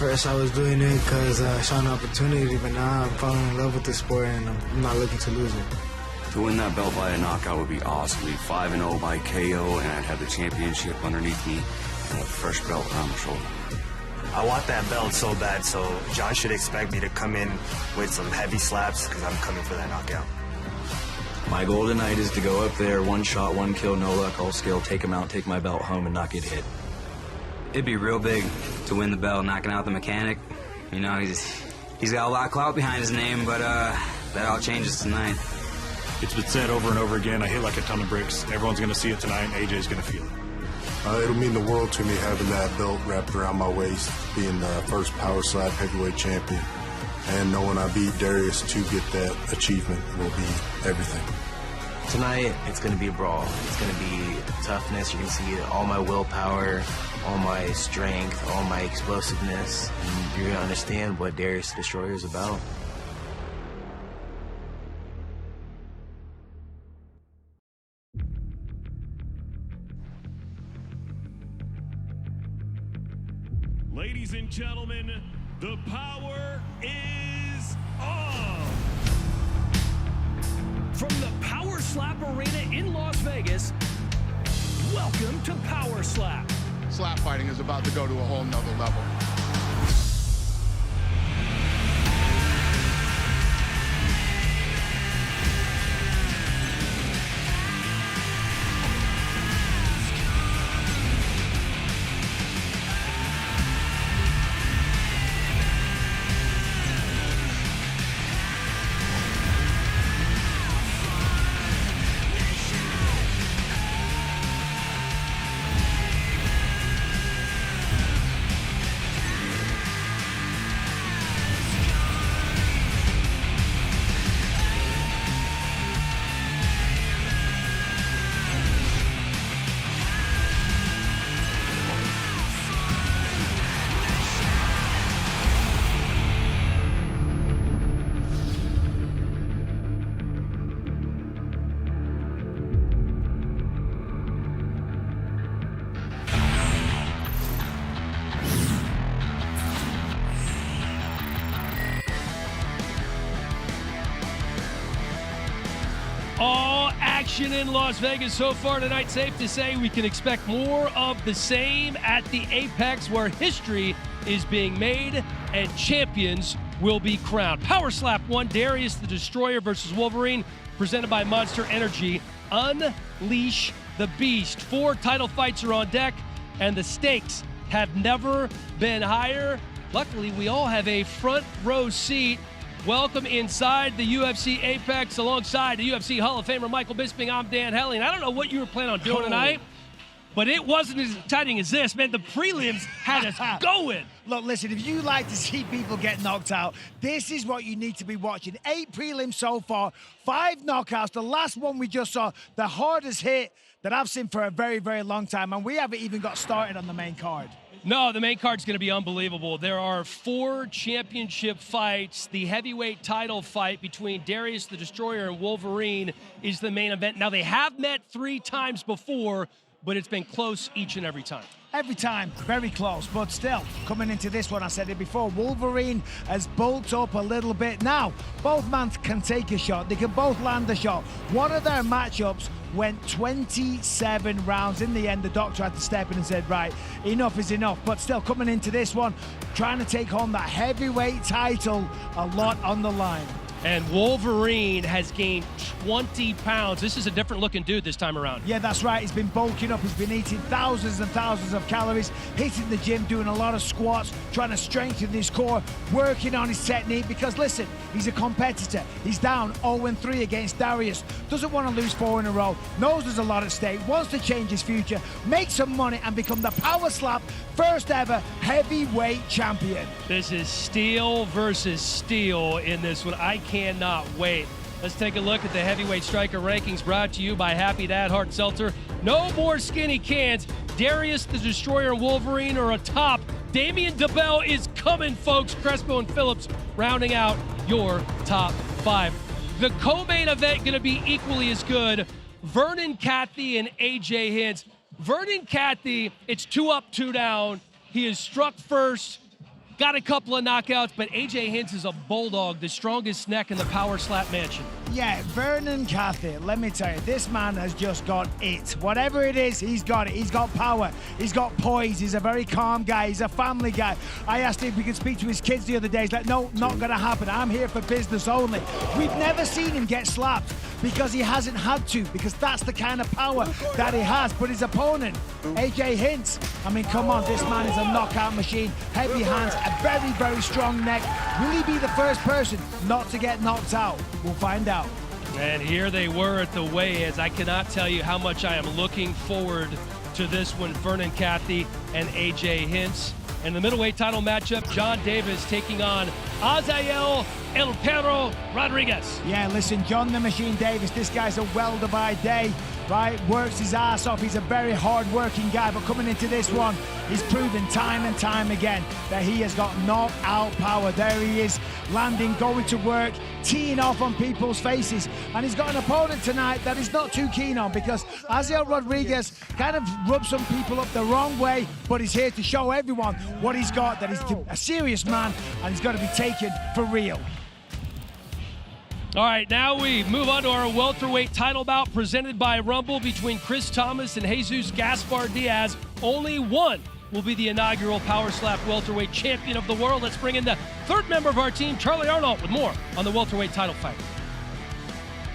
first I was doing it because I saw an opportunity, but now I'm falling in love with the sport and I'm not looking to lose it. To win that belt by a knockout would be awesome. We'd be 5-0 by KO, and I'd have the championship underneath me and a fresh belt on my shoulder. I want that belt so bad, so John should expect me to come in with some heavy slaps because I'm coming for that knockout. My goal tonight is to go up there, one shot, one kill, no luck, all skill, take him out, take my belt home, and not get hit. It'd be real big to win the belt, knocking out the mechanic. You know, he's got a lot of clout behind his name, but that all changes tonight. It's been said over and over again, I hit like a ton of bricks. Everyone's going to see it tonight, and AJ's going to feel it. It'll mean the world to me having that belt wrapped around my waist, being the first Power Slap heavyweight champion, and knowing I beat Darius to get that achievement will be everything. Tonight, it's going to be a brawl. It's going to be toughness. You can see all my willpower, all my strength, all my explosiveness, and you're going to understand what Darius the Destroyer is about. Ladies and gentlemen, the power is on! From the Power Slap Arena in Las Vegas, welcome to Power Slap. Slap fighting is about to go to a whole nother level. All action in Las Vegas so far tonight. Safe to say we can expect more of the same at the Apex, where history is being made and champions will be crowned. Power Slap 1, Darius the Destroyer versus Wolverine, presented by Monster Energy. Unleash the Beast. 4 title fights are on deck, and the stakes have never been higher. Luckily, we all have a front row seat. Welcome inside the UFC Apex alongside the UFC Hall of Famer Michael Bisping. I'm Dan Helling. I don't know what you were planning on doing tonight, but it wasn't as exciting as this, man. The prelims had us going. Look, listen, if you like to see people get knocked out, this is what you need to be watching. 8 prelims so far, 5 knockouts. The last one we just saw, the hardest hit that I've seen for a very, very long time, and we haven't even got started on the main card. No, the main card's going to be unbelievable. There are 4 championship fights. The heavyweight title fight between Darius the Destroyer and Wolverine is the main event. Now, they have met 3 times before, but it's been close each and every time. Every time, very close, but still, coming into this one, I said it before, Wolverine has bulked up a little bit. Now, both men can take a shot. They can both land a shot. One of their matchups went 27 rounds. In the end, the doctor had to step in and said, right, enough is enough. But still, coming into this one, trying to take home that heavyweight title, a lot on the line. And Wolverine has gained 20 pounds. This is a different looking dude this time around. Yeah, that's right. He's been bulking up. He's been eating thousands and thousands of calories, hitting the gym, doing a lot of squats, trying to strengthen his core, working on his technique. Because listen, he's a competitor. He's down 0-3 against Darius. Doesn't want to lose 4 in a row. Knows there's a lot at stake. Wants to change his future, make some money, and become the Power Slap first ever heavyweight champion. This is steel versus steel in this one. I cannot wait. Let's take a look at the heavyweight striker rankings brought to you by Happy Dad Hard Seltzer. No more skinny cans. Darius the Destroyer and Wolverine are atop. Damian DeBell is coming, folks. Crespo and Phillips rounding out your top 5. The co-main event going to be equally as good. Vernon Cathy and AJ Hinch. Vernon Cathy, it's 2 up, 2 down. He is struck first, got a couple of knockouts, but AJ Hints is a bulldog, the strongest neck in the Power Slap Mansion. Yeah, Vernon Cathy, let me tell you, this man has just got it. Whatever it is, he's got it. He's got power. He's got poise. He's a very calm guy. He's a family guy. I asked him if we could speak to his kids the other day. He's like, no, not going to happen. I'm here for business only. We've never seen him get slapped because he hasn't had to, because that's the kind of power that he has. But his opponent, AJ Hints, I mean, come on, this man is a knockout machine. Heavy hands, a very, very strong neck. Will he be the first person not to get knocked out? We'll find out. And here they were at the weigh-ins. I cannot tell you how much I am looking forward to this one. Vernon Cathy and AJ Hints. In the middleweight title matchup, John Davis taking on Azael El Perro Rodriguez. Yeah, listen, John the Machine Davis, this guy's a welder by day, right? Works his ass off. He's a very hard-working guy, but coming into this one, he's proven time and time again that he has got knockout power. There he is, landing, going to work, teeing off on people's faces. And he's got an opponent tonight that he's not too keen on, because Azael Rodriguez kind of rubs some people up the wrong way, but he's here to show everyone what he's got, that he's a serious man, and he's got to be taken for real. All right, now we move on to our welterweight title bout presented by Rumble between Chris Thomas and Jesus Gaspar Diaz. Only one will be the inaugural Power Slap welterweight champion of the world. Let's bring in the third member of our team, Charlie Arnault, with more on the welterweight title fight.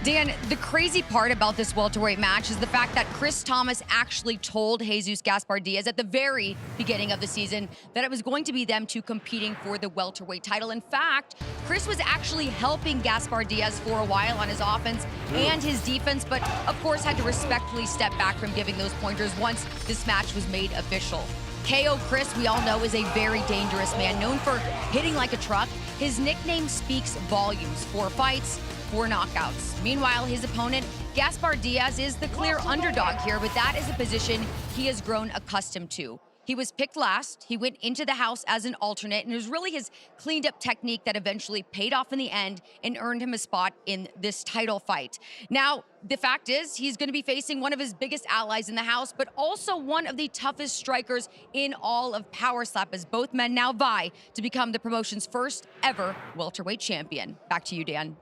Dan, the crazy part about this welterweight match is the fact that Chris Thomas actually told Jesus Gaspar Diaz at the very beginning of the season that it was going to be them two competing for the welterweight title. In fact, Chris was actually helping Gaspar Diaz for a while on his offense and his defense, but of course had to respectfully step back from giving those pointers once this match was made official. KO Chris, we all know, is a very dangerous man, known for hitting like a truck. His nickname speaks volumes. 4 fights, 4 knockouts. Meanwhile, his opponent, Gaspar Diaz, is the clear underdog here, but that is a position he has grown accustomed to. He was picked last, he went into the house as an alternate, and it was really his cleaned up technique that eventually paid off in the end and earned him a spot in this title fight. Now, the fact is, he's going to be facing one of his biggest allies in the house, but also one of the toughest strikers in all of Power Slap, as both men now vie to become the promotion's first ever welterweight champion. Back to you, Dan.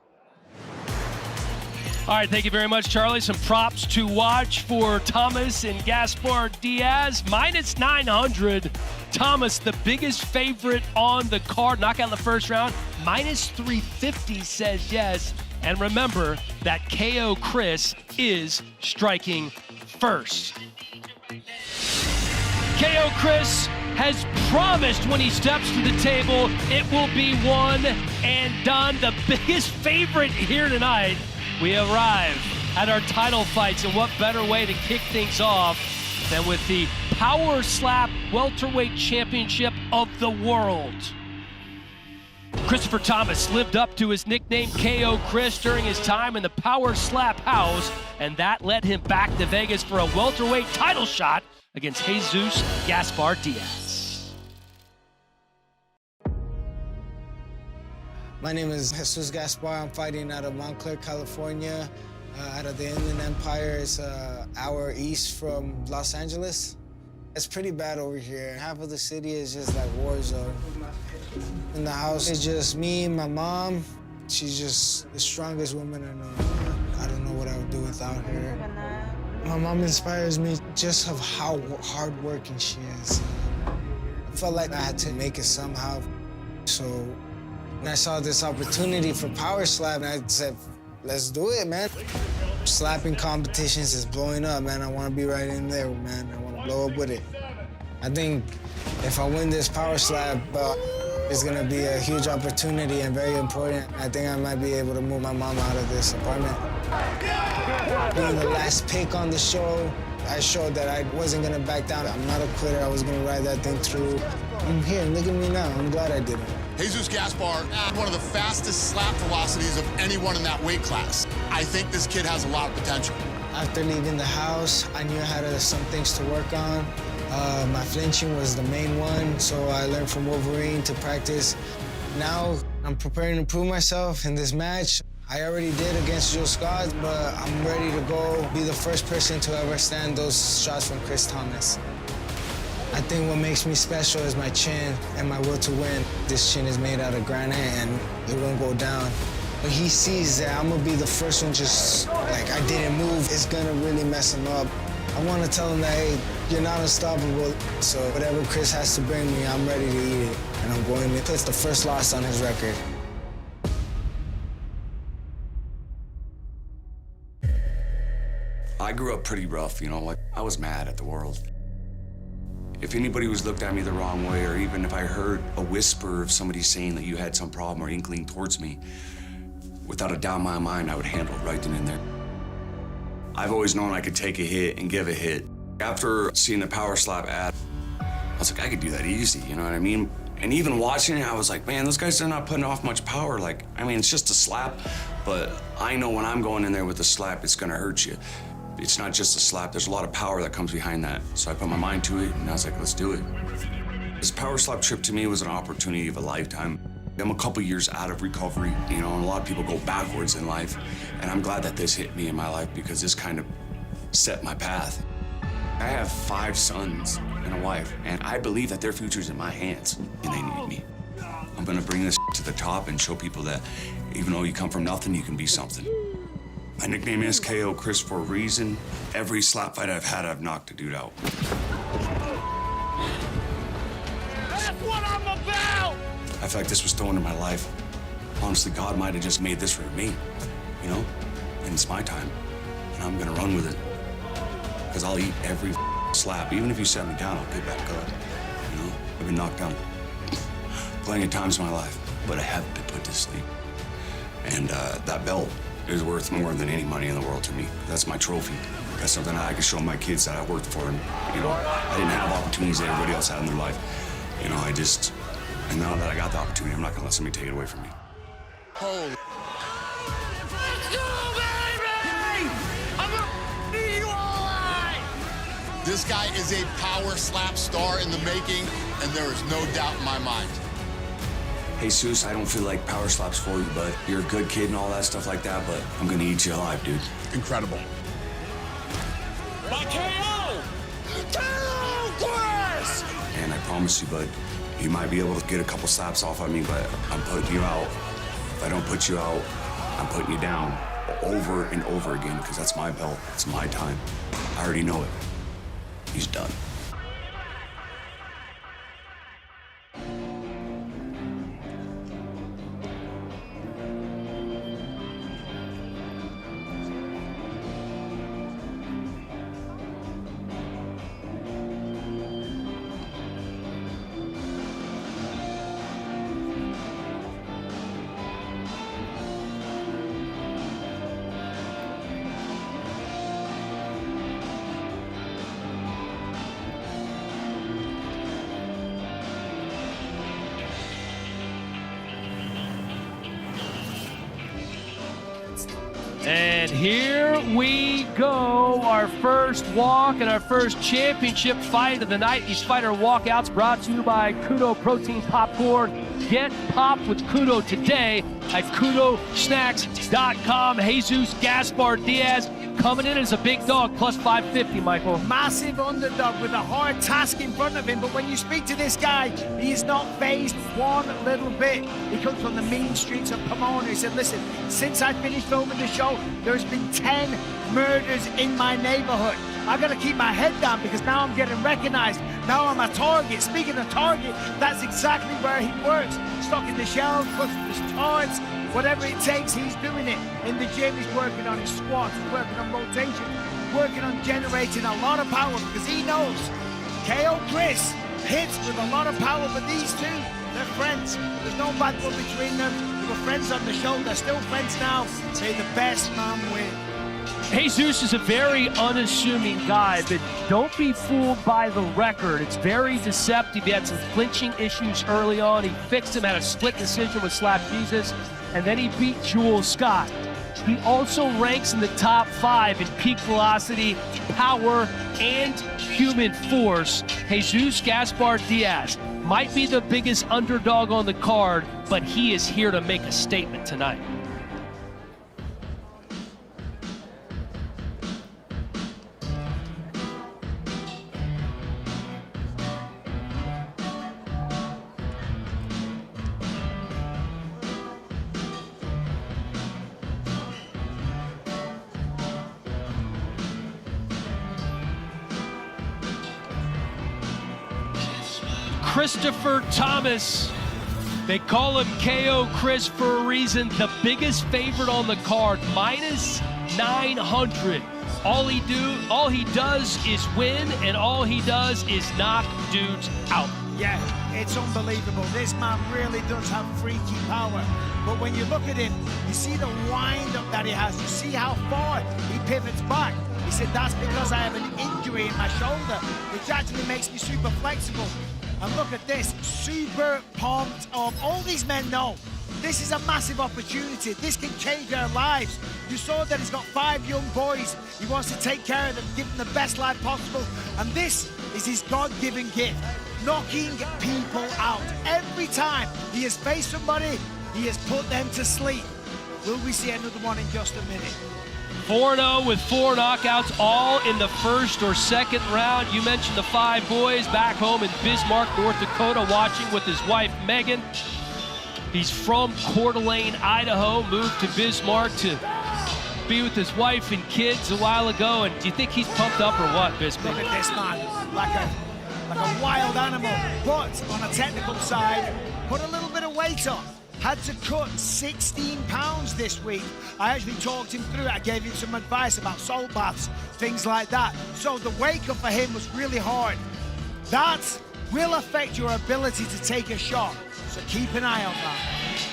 All right, thank you very much, Charlie. Some props to watch for Thomas and Gaspar Diaz. Minus 900. Thomas, the biggest favorite on the card. Knockout in the first round. Minus 350 says yes. And remember that KO Chris is striking first. KO Chris has promised when he steps to the table, it will be one and done. The biggest favorite here tonight. We arrive at our title fights, and what better way to kick things off than with the Power Slap Welterweight Championship of the world. Christopher Thomas lived up to his nickname KO Chris during his time in the Power Slap House, and that led him back to Vegas for a welterweight title shot against Jesus Gaspar Diaz. My name is Jesus Gaspar. I'm fighting out of Montclair, California, out of the Inland Empire. It's an hour east from Los Angeles. It's pretty bad over here. Half of the city is just like war zone. In the house, it's just me, my mom. She's just the strongest woman I know. I don't know what I would do without her. My mom inspires me just of how hardworking she is. I felt like I had to make it somehow. So when I saw this opportunity for Power Slap, I said, let's do it, man. Slapping competitions is blowing up, man. I want to be right in there, man. I want to blow up with it. I think if I win this Power Slap, it's going to be a huge opportunity and very important. I think I might be able to move my mom out of this apartment. Being the last pick on the show, I showed that I wasn't going to back down. I'm not a quitter. I was going to ride that thing through. I'm here. Look at me now. I'm glad I did it. Jesus Gaspar had one of the fastest slap velocities of anyone in that weight class. I think this kid has a lot of potential. After leaving the house, I knew I had some things to work on. My flinching was the main one, so I learned from Wolverine to practice. Now I'm preparing to prove myself in this match. I already did against Joe Scott, but I'm ready to go be the first person to ever stand those shots from Chris Thomas. I think what makes me special is my chin and my will to win. This chin is made out of granite and it won't go down. When he sees that I'm gonna be the first one just like I didn't move, it's gonna really mess him up. I wanna tell him that, hey, you're not unstoppable. So whatever Chris has to bring me, I'm ready to eat it. And I'm going to put the first loss on his record. I grew up pretty rough, you know, like I was mad at the world. If anybody was looked at me the wrong way, or even if I heard a whisper of somebody saying that you had some problem or inkling towards me, without a doubt in my mind, I would handle it right then and there. I've always known I could take a hit and give a hit. After seeing the Power Slap ad, I was like, I could do that easy, you know what I mean? And even watching it, I was like, man, those guys are not putting off much power. Like, I mean, it's just a slap, but I know when I'm going in there with a slap, it's gonna hurt you. It's not just a slap, there's a lot of power that comes behind that. So I put my mind to it, and I was like, let's do it. This Power Slap trip to me was an opportunity of a lifetime. I'm a couple years out of recovery, you know, and a lot of people go backwards in life. And I'm glad that this hit me in my life because this kind of set my path. I have 5 sons and a wife, and I believe that their future's in my hands, and they need me. I'm gonna bring this to the top and show people that even though you come from nothing, you can be something. My nickname is KO Chris for a reason. Every slap fight I've had, I've knocked a dude out. That's what I'm about! I feel like this was thrown in my life. Honestly, God might have just made this for me, you know? And it's my time, and I'm gonna run with it. Because I'll eat every slap. Even if you set me down, I'll get back up, you know? I've been knocked down plenty of times in my life, but I haven't been put to sleep. And that belt is worth more than any money in the world to me. That's my trophy. That's something I can show my kids that I worked for. And, you know, I didn't have opportunities that everybody else had in their life. You know, and now that I got the opportunity, I'm not gonna let somebody take it away from me. Holy. Let's go, baby! I'm gonna beat you all right! This guy is a Power Slap star in the making, and there is no doubt in my mind. Jesus, I don't feel like Power Slap's for you, but you're a good kid and all that stuff like that, but I'm gonna eat you alive, dude. Incredible. By KO! KO, Chris! And I promise you, bud, you might be able to get a couple slaps off on me, but I'm putting you out. If I don't put you out, I'm putting you down over and over again, because that's my belt. It's my time. I already know it. He's done. And here we go, our first walk and our first championship fight of the night. These fighter walkouts brought to you by Kudo Protein Popcorn. Get popped with Kudo today at KudoSnacks.com. Jesus Gaspar Diaz coming in as a big dog, plus 550, Michael. Massive underdog with a hard task in front of him, but when you speak to this guy, he is not phased one little bit. He comes from the mean streets of Pomona. He said, listen, since I finished filming the show, there's been 10 murders in my neighborhood. I gotta keep my head down because now I'm getting recognized. Now I'm a target. Speaking of target, that's exactly where he works. Stocking the shelves, customers' toys, whatever it takes, he's doing it. In the gym, he's working on his squats, he's working on rotation, working on generating a lot of power because he knows KO Chris hits with a lot of power, but these two, they're friends. There's no bad blood between them. They were friends on the show. They're still friends now. Say the best man win. Jesus is a very unassuming guy, but don't be fooled by the record. It's very deceptive. He had some clinching issues early on. He fixed him, had a split decision with Slap Jesus, and then he beat Jules Scott. He also ranks in the top 5 in peak velocity, power, and human force. Jesus Gaspar Diaz might be the biggest underdog on the card, but he is here to make a statement tonight. Christopher Thomas. They call him KO Chris for a reason. The biggest favorite on the card, minus 900. All he does is win, and all he does is knock dudes out. Yeah, it's unbelievable. This man really does have freaky power. But when you look at him, you see the wind-up that he has. You see how far he pivots back. He said, that's because I have an injury in my shoulder, which actually makes me super flexible. And look at this, super pumped up. All these men know this is a massive opportunity. This can change their lives. You saw that he's got 5 young boys. He wants to take care of them, give them the best life possible. And this is his God-given gift, knocking people out. Every time he has faced somebody, he has put them to sleep. Will we see another one in just a minute? 4-0 with 4 knockouts, all in the first or second round. You mentioned the 5 boys back home in Bismarck, North Dakota, watching with his wife, Megan. He's from Coeur d'Alene, Idaho, moved to Bismarck to be with his wife and kids a while ago. And do you think he's pumped up or what, Bismarck? Look at this man, like a wild animal, but on a technical side, put a little bit of weight on. Had to cut 16 pounds this week. I actually talked him through it. I gave him some advice about salt baths, things like that. So the wake up for him was really hard. That will affect your ability to take a shot. So keep an eye on that.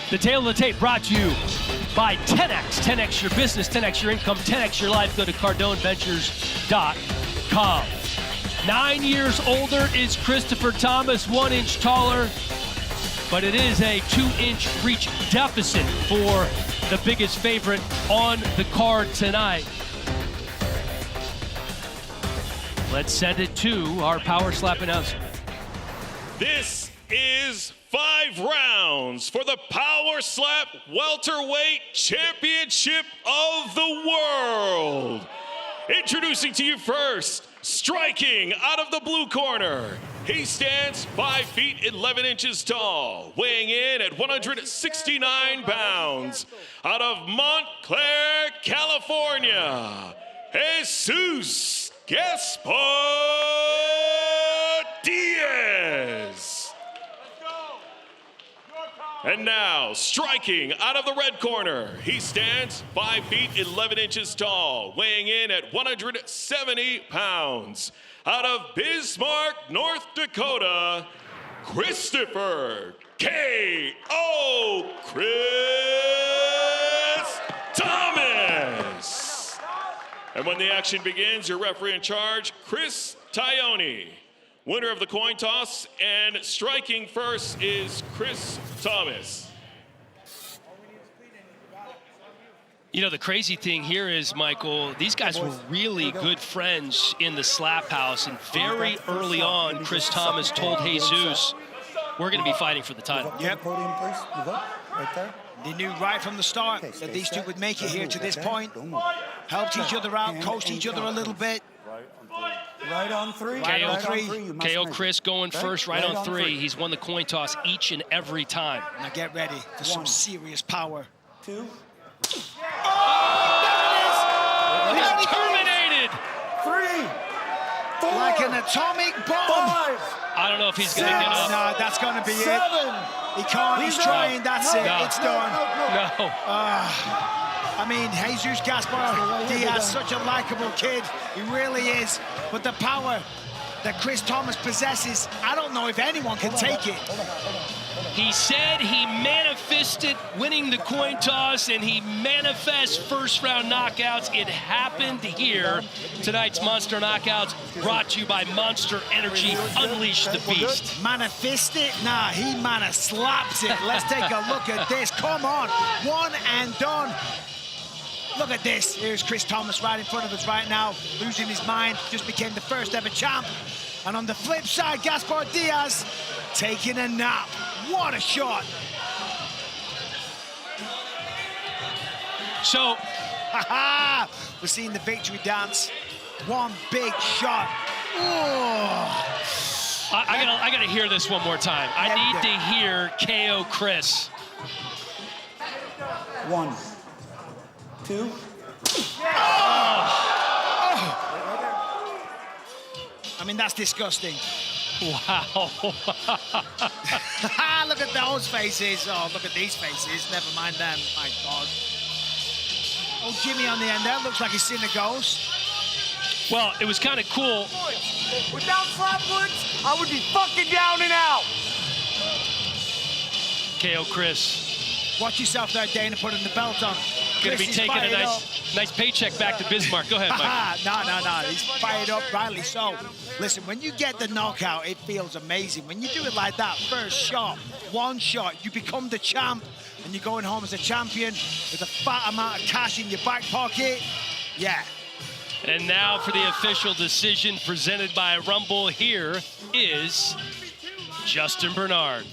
The tail of the tape brought to you by 10X. 10X your business, 10X your income, 10X your life. Go to CardoneVentures.com. 9 years older is Christopher Thomas, 1 inch taller. But it is a 2-inch reach deficit for the biggest favorite on the card tonight. Let's send it to our Power Slap announcer. This is 5 rounds for the Power Slap Welterweight Championship of the World. Introducing to you first, striking out of the blue corner. He stands 5 feet 11 inches tall, weighing in at 169 pounds. Out of Montclair, California, Jesus Gaspar Diaz. And now, striking out of the red corner, he stands 5 feet 11 inches tall, weighing in at 170 pounds. Out of Bismarck, North Dakota, Christopher K.O. Chris Thomas. And when the action begins, your referee in charge, Chris Taioni. Winner of the coin toss and striking first is Chris Thomas. You know, the crazy thing here is, Michael, these guys were really good friends in the Slap House, and very early on, Chris Thomas told Jesus, we're going to be fighting for the title. Yep. They knew right from the start that these two would make it here to this point. Helped each other out, coached each other a little bit. Right on 3. KO Chris going first, right on 3. He's won the coin toss each and every time. Now get ready for some serious power. 2. Oh! He's terminated! 3. 4. Like an atomic bomb. 5. I don't know if he's going to get up. No, that's going to be 7. it. He can't. He's trying. That's it. No. It's done. No. I mean, Jesus Gaspar Diaz, such a likable kid. He really is. But the power that Chris Thomas possesses, I don't know if anyone can take it. He said he manifested winning the coin toss, and he manifests first-round knockouts. It happened here. Tonight's Monster Knockouts brought to you by Monster Energy. Unleash the beast. Manifest it? Nah, he slaps it. Let's take a look at this. Come on. One and done. Look at this. Here's Chris Thomas right in front of us right now, losing his mind. Just became the first ever champ. And on the flip side, Gaspar Diaz taking a nap. What a shot. So, we're seeing the victory dance. One big shot. I gotta hear this one more time. I need to hear KO Chris. 1, 2. I mean, that's disgusting. Wow. Look at those faces. Oh, look at these faces. Never mind them. My God. Oh, Jimmy on the end there. Looks like he's seen a ghost. Well, it was kind of cool. Without Slapwoods, I would be fucking down and out. KO Chris. Watch yourself there, Dana, putting the belt on. Going to be Chris is taking a fired nice paycheck back to Bismarck. Go ahead, Mike. No. He's fired up, rightly so. Listen, when you get the knockout, it feels amazing. When you do it like that, first shot, one shot, you become the champ, and you're going home as a champion with a fat amount of cash in your back pocket. Yeah. And now for the official decision presented by Rumble, here is Justin Bernard.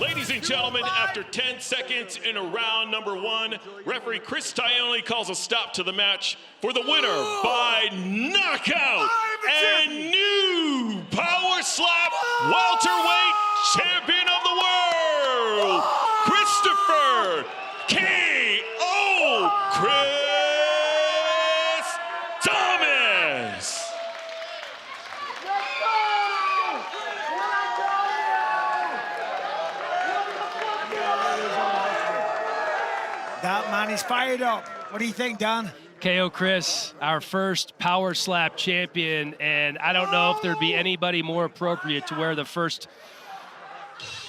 Ladies and gentlemen, after 10 seconds in round number 1, referee Chris Tione calls a stop to the match for the winner by knockout and new Power Slap welterweight champion of the world, Christopher K.O. Chris Thomas. That man is fired up. What do you think, Dan? KO Chris, our first Power Slap champion, and I don't know if there'd be anybody more appropriate to wear the first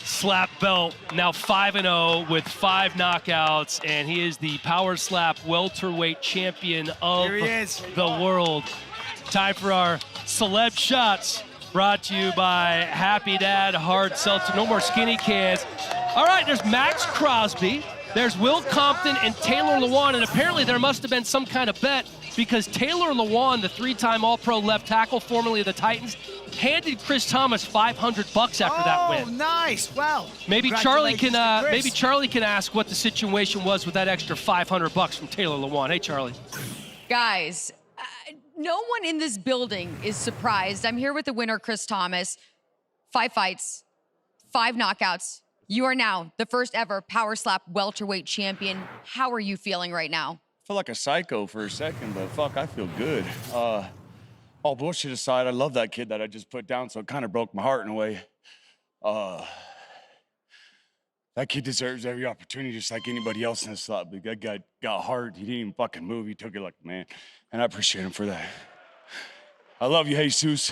slap belt. Now 5-0 with 5 knockouts, and he is the Power Slap welterweight champion of the world. Time for our celeb shots, brought to you by Happy Dad Hard Seltzer. No more skinny cans. All right, there's Max Crosby. There's Will Compton and Taylor Lewan, and apparently there must have been some kind of bet because Taylor Lewan, the 3-time All-Pro left tackle, formerly of the Titans, handed Chris Thomas $500 after that win. Oh, nice. Well, maybe Charlie can ask what the situation was with that extra $500 from Taylor Lewan. Hey, Charlie. Guys, no one in this building is surprised. I'm here with the winner, Chris Thomas. 5 fights, 5 knockouts. You are now the first ever Power Slap welterweight champion. How are you feeling right now? I feel like a psycho for a second, but fuck, I feel good. All bullshit aside, I love that kid that I just put down, so it kind of broke my heart in a way. That kid deserves every opportunity just like anybody else in this slot. But that guy got hard. He didn't even fucking move. He took it like a man, and I appreciate him for that. I love you, Jesus.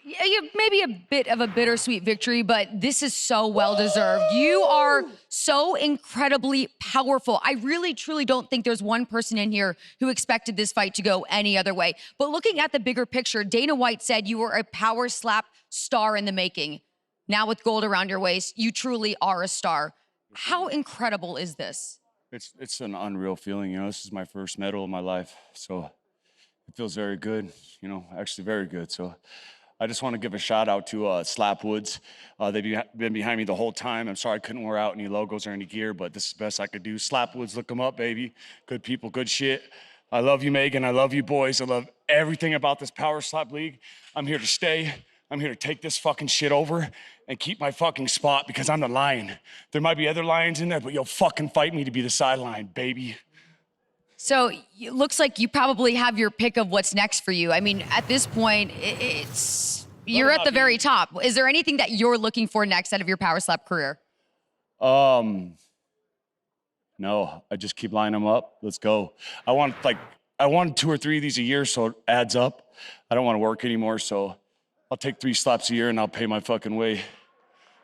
Yeah, maybe a bit of a bittersweet victory, but this is so well-deserved. You are so incredibly powerful. I really, truly don't think there's one person in here who expected this fight to go any other way. But looking at the bigger picture, Dana White said you were a Power Slap star in the making. Now with gold around your waist, you truly are a star. How incredible is this? It's an unreal feeling, you know. This is my first medal of my life, so it feels very good, you know, actually very good. So I just want to give a shout out to Slapwoods. They've been behind me the whole time. I'm sorry I couldn't wear out any logos or any gear, but this is the best I could do. Slapwoods, look them up, baby. Good people, good shit. I love you, Megan. I love you, boys. I love everything about this Power Slap League. I'm here to stay. I'm here to take this fucking shit over and keep my fucking spot because I'm the lion. There might be other lions in there, but you'll fucking fight me to be the sideline, baby. So it looks like you probably have your pick of what's next for you. I mean, at this point, you're at the very top. Is there anything that you're looking for next out of your Power Slap career? No, I just keep lining them up. Let's go. I want 2 or 3 of these a year, so it adds up. I don't want to work anymore, so I'll take 3 slaps a year and I'll pay my fucking way.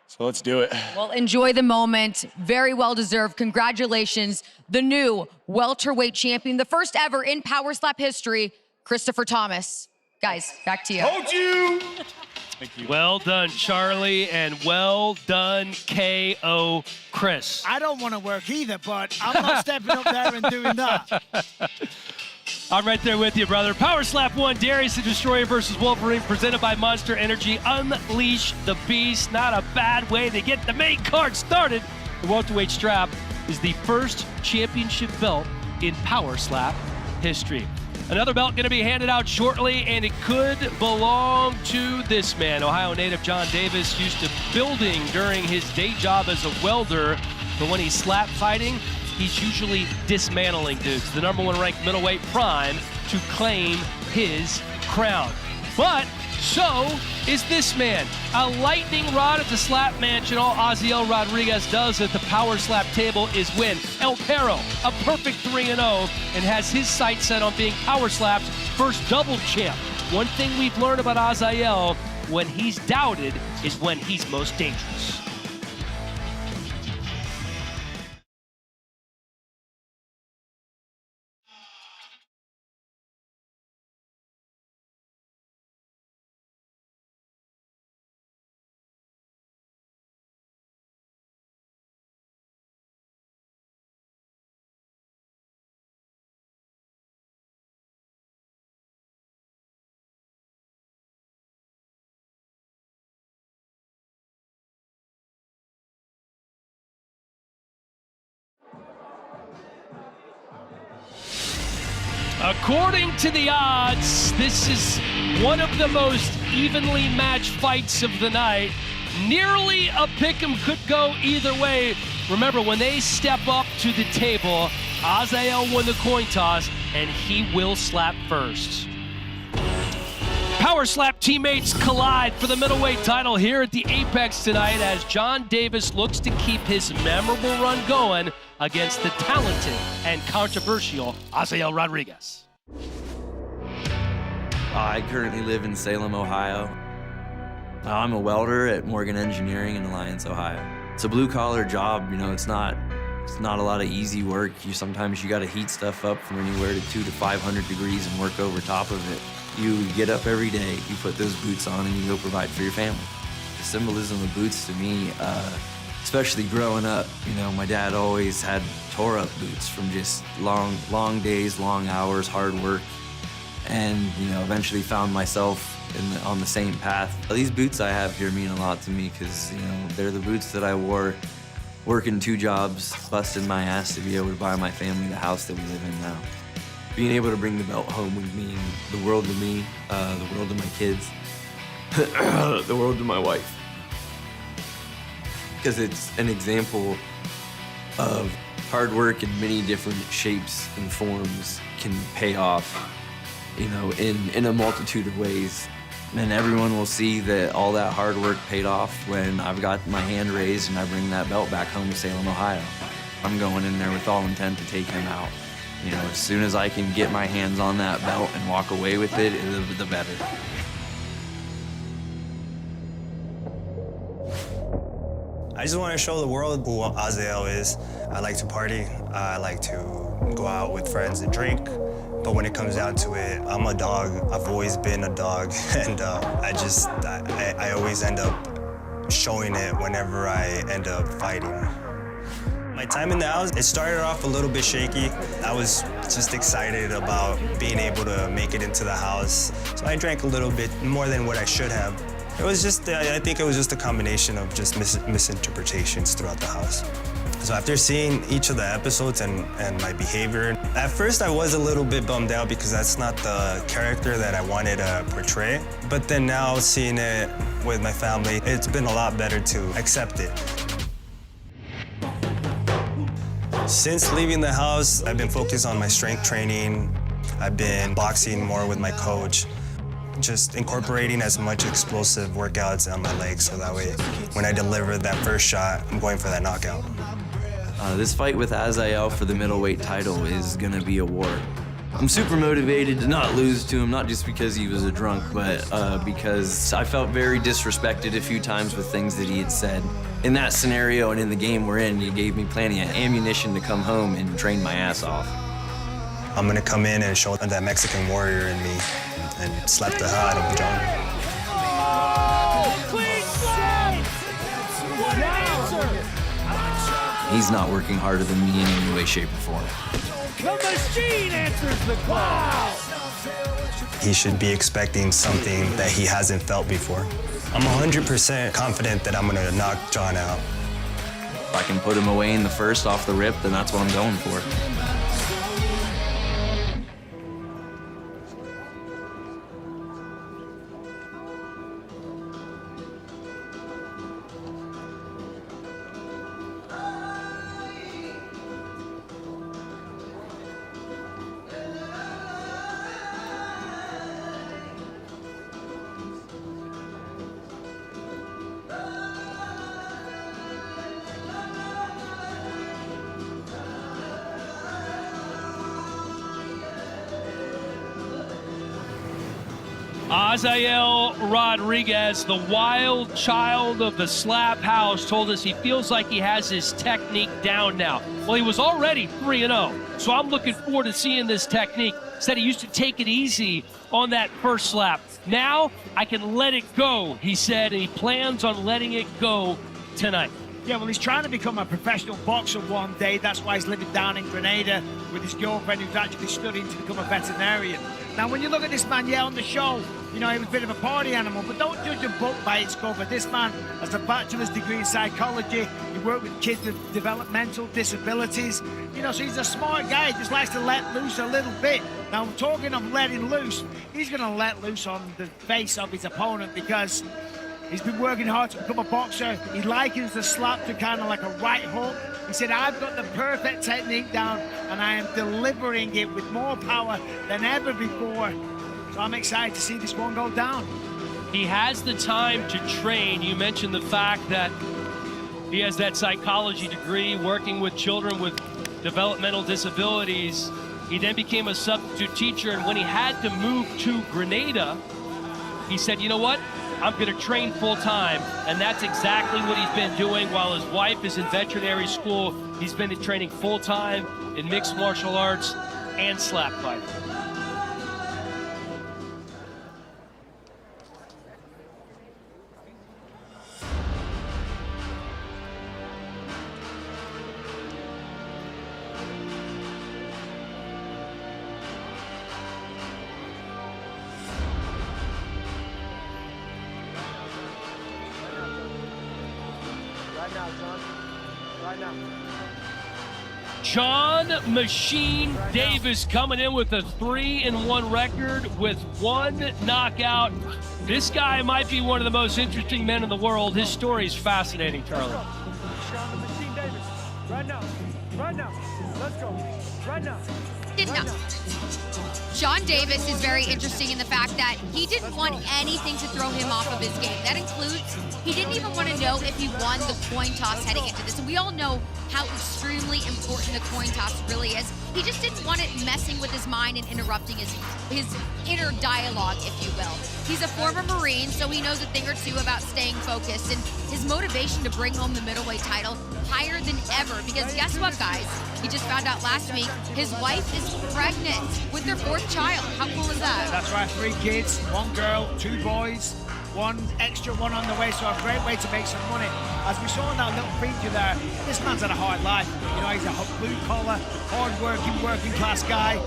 So let's do it. Well, enjoy the moment. Very well deserved. Congratulations. The new welterweight champion, the first ever in Power Slap history, Christopher Thomas. Guys, back to you. Hold you. Thank you. Well done, Charlie, and well done, KO Chris. I don't want to work either, but I'm not stepping up there and doing that. I'm right there with you, brother. Power Slap 1, Darius the Destroyer versus Wolverine, presented by Monster Energy. Unleash the Beast. Not a bad way to get the main card started. The welterweight strap is the first championship belt in Power Slap history. Another belt going to be handed out shortly, and it could belong to this man. Ohio native John Davis used to building during his day job as a welder, but when he's slap fighting, he's usually dismantling dudes. The #1 ranked middleweight Prime to claim his crown. But so is this man. A lightning rod at the slap mansion. All Aziel Rodriguez does at the power slap table is win. El Perro, a perfect 3-0, and has his sights set on being Power Slap's first double champ. One thing we've learned about Aziel, when he's doubted is when he's most dangerous. According to the odds, this is one of the most evenly matched fights of the night. Nearly a pick'em, could go either way. Remember, when they step up to the table, Aziel won the coin toss, and he will slap first. Power Slap teammates collide for the middleweight title here at the Apex tonight as John Davis looks to keep his memorable run going against the talented and controversial Aziel Rodriguez. I currently live in Salem, Ohio. I'm a welder at Morgan Engineering in Alliance, Ohio. It's a blue-collar job, you know, it's not a lot of easy work. Sometimes you gotta heat stuff up from anywhere to 200 to 500 degrees and work over top of it. You get up every day, you put those boots on, and you go provide for your family. The symbolism of boots to me, especially growing up, you know, my dad always had tore-up boots from just long days, long hours, hard work, and, you know, eventually found myself on the same path. These boots I have here mean a lot to me because, you know, they're the boots that I wore working 2 jobs, busting my ass to be able to buy my family the house that we live in now. Being able to bring the belt home would mean the world to me, the world to my kids, the world to my wife. Because it's an example of hard work in many different shapes and forms can pay off, you know, in a multitude of ways. And everyone will see that all that hard work paid off when I've got my hand raised and I bring that belt back home to Salem, Ohio. I'm going in there with all intent to take him out. You know, as soon as I can get my hands on that belt and walk away with it, the better. I just want to show the world who Aziel is. I like to party. I like to go out with friends and drink. But when it comes down to it, I'm a dog. I've always been a dog. And I always end up showing it whenever I end up fighting. My time in the house, it started off a little bit shaky. I was just excited about being able to make it into the house. So I drank a little bit more than what I should have. It was just, I think it was just a combination of just misinterpretations throughout the house. So after seeing each of the episodes and my behavior, at first I was a little bit bummed out because that's not the character that I wanted to portray. But then now seeing it with my family, it's been a lot better to accept it. Since leaving the house, I've been focused on my strength training. I've been boxing more with my coach. Just incorporating as much explosive workouts on my legs so that way when I deliver that first shot, I'm going for that knockout. This fight with Aziel for the middleweight title is gonna be a war. I'm super motivated to not lose to him, not just because he was a drunk, but because I felt very disrespected a few times with things that he had said. In that scenario and in the game we're in, he gave me plenty of ammunition to come home and train my ass off. I'm gonna come in and show that Mexican warrior in me and slap the hell out of him, John. Oh, clean slap! What an answer! He's not working harder than me in any way, shape, or form. The machine answers the call! He should be expecting something that he hasn't felt before. I'm 100% confident that I'm gonna knock John out. If I can put him away in the first off the rip, then that's what I'm going for. Azael Rodriguez, the wild child of the Slap House, told us he feels like he has his technique down now. Well, he was already 3-0, so I'm looking forward to seeing this technique. Said he used to take it easy on that first slap. Now I can let it go, he said, and he plans on letting it go tonight. Yeah, well, he's trying to become a professional boxer one day. That's why he's living down in Grenada with his girlfriend, who's actually studying to become a veterinarian. Now, when you look at this man, yeah, on the show, you know, he was a bit of a party animal, but don't judge a book by its cover. This man has a bachelor's degree in psychology. He worked with kids with developmental disabilities. You know, so he's a smart guy. He just likes to let loose a little bit. Now, talking of letting loose, he's going to let loose on the face of his opponent because he's been working hard to become a boxer. He likens the slap to kind of like a right hook. He said, I've got the perfect technique down and I am delivering it with more power than ever before. So I'm excited to see this one go down. He has the time to train. You mentioned the fact that he has that psychology degree working with children with developmental disabilities. He then became a substitute teacher, and when he had to move to Grenada, he said, you know what? I'm going to train full-time, and that's exactly what he's been doing while his wife is in veterinary school. He's been training full-time in mixed martial arts and slap fighting. John Machine Davis coming in with a 3-1 record with 1 knockout. This guy might be one of the most interesting men in the world. His story is fascinating, Charlie. John Machine Davis. Right now. Right now. Let's go. Right now. John Davis is very interesting in the fact that he didn't want anything to throw him off of his game. That includes, he didn't even want to know if he won the coin toss heading into this. And we all know how extremely important the coin toss really is. He just didn't want it messing with his mind and interrupting his inner dialogue, if you will. He's a former Marine, so he knows a thing or two about staying focused, and his motivation to bring home the middleweight title higher than ever, because guess what, guys? He just found out last week his wife is pregnant with their 4th child. How cool is that? That's right, 3 kids, 1 girl, 2 boys, 1 extra one on the way, so a great way to make some money. As we saw in that little feature there, this man's had a hard life. You know, he's a blue-collar, hard-working, working-class guy.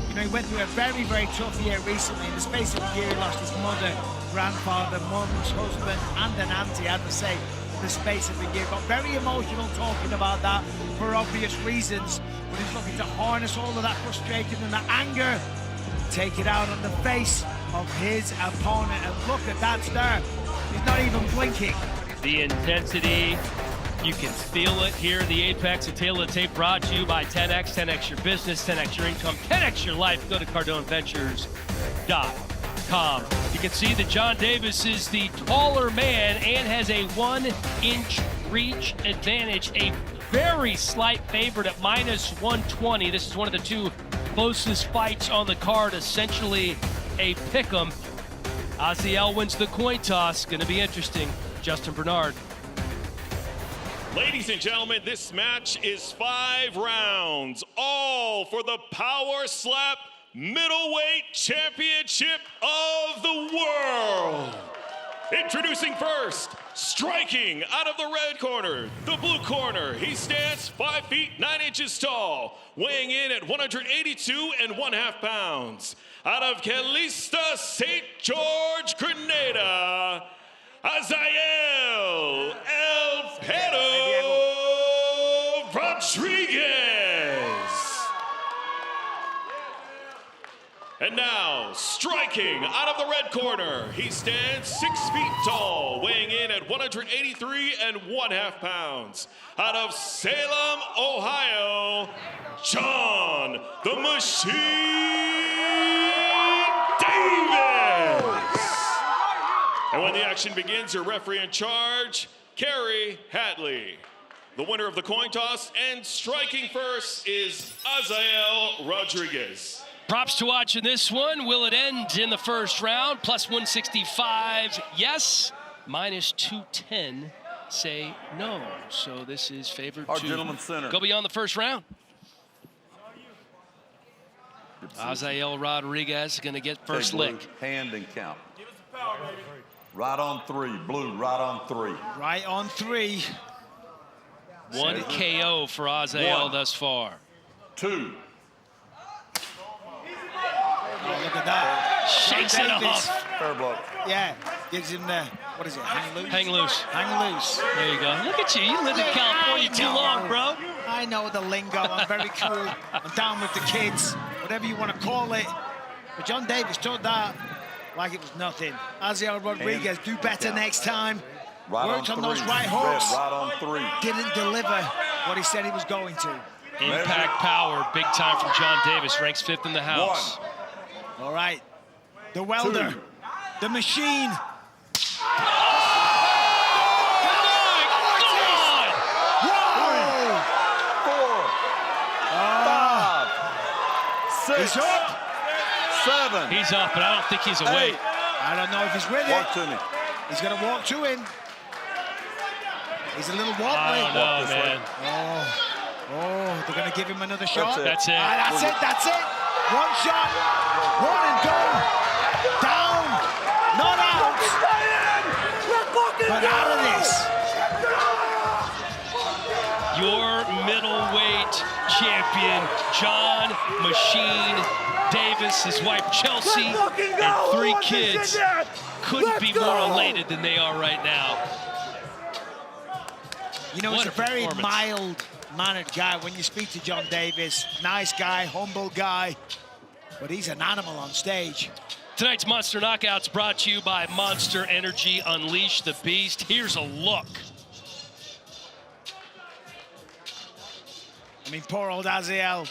You know, he went through a very, very tough year recently. In the space of a year, he lost his mother, grandfather, mums, husband, and an auntie, I have to say, in the space of a year. Got very emotional talking about that for obvious reasons, but he's looking to harness all of that frustration and that anger, take it out on the face of his opponent. And look at that stare. He's not even blinking. The intensity, you can feel it here in the Apex. A Tale of the Tape brought to you by 10X. 10X your business, 10X your income, 10X your life. Go to CardoneVentures.com. You can see that John Davis is the taller man and has a 1-inch reach advantage. A very slight favorite at -120. This is one of the 2 closest fights on the card, essentially a pick'em. Azael wins the coin toss. Going to be interesting. Justin Bernard. Ladies and gentlemen, this match is 5 rounds, all for the Power Slap Middleweight Championship of the World. Introducing first, striking out of the red corner, the blue corner. He stands 5 feet 9 inches tall, weighing in at 182.5 pounds. Out of Calista, St. George, Grenada, Azael El Perro Rodriguez. And now, striking out of the red corner, he stands 6 feet tall, weighing in at 183.5 pounds. Out of Salem, Ohio, John the Machine Davis. And when the action begins, your referee in charge, Kerry Hatley. The winner of the coin toss and striking first is Azael Rodriguez. Props to watch in this one. Will it end in the first round? Plus 165, yes. Minus 210, say no. So this is favored Our to gentleman center. go beyond the first round. Azael Rodriguez going to get first Blue, lick. hand and count. Right on 3, Blue, right on 3. Right on 3. One KO for Azael thus far. 2. Oh, look at that. Shakes it Davis. off. Fair blow. Yeah, gives him the, what is it, hang loose? Hang loose. Hang loose. There you go. Look at you. You lived in California too long, bro. I know the lingo. I'm very cool. I'm down with the kids, whatever you want to call it. But John Davis told that like it was nothing. Azael Rodriguez, do better next time. Right Worked on on those 3. right hooks. Right on 3. Didn't deliver what he said he was going to. Impact power, big time from John Davis. Ranks 5th in the house. 1. All right. The welder. 2. The machine. He's up. 7. He's up, but I don't think he's awake. I don't know if he's with Walk it. to me. He's going to walk to him. He's a little wobbly. I don't know, man. Oh, they're going to give him another shot. That's it. That's it. That's it. One shot. One and done. Down. Not out. But out of this. Your middleweight champion, John Machine Davis, his wife Chelsea, and 3 kids couldn't be more elated than they are right now. You know, What he's a very performance. mild-mannered guy. When you speak to John Davis, nice guy, humble guy, but he's an animal on stage. Tonight's Monster Knockouts brought to you by Monster Energy. Unleash the Beast. Here's a look. I mean, poor old Azael.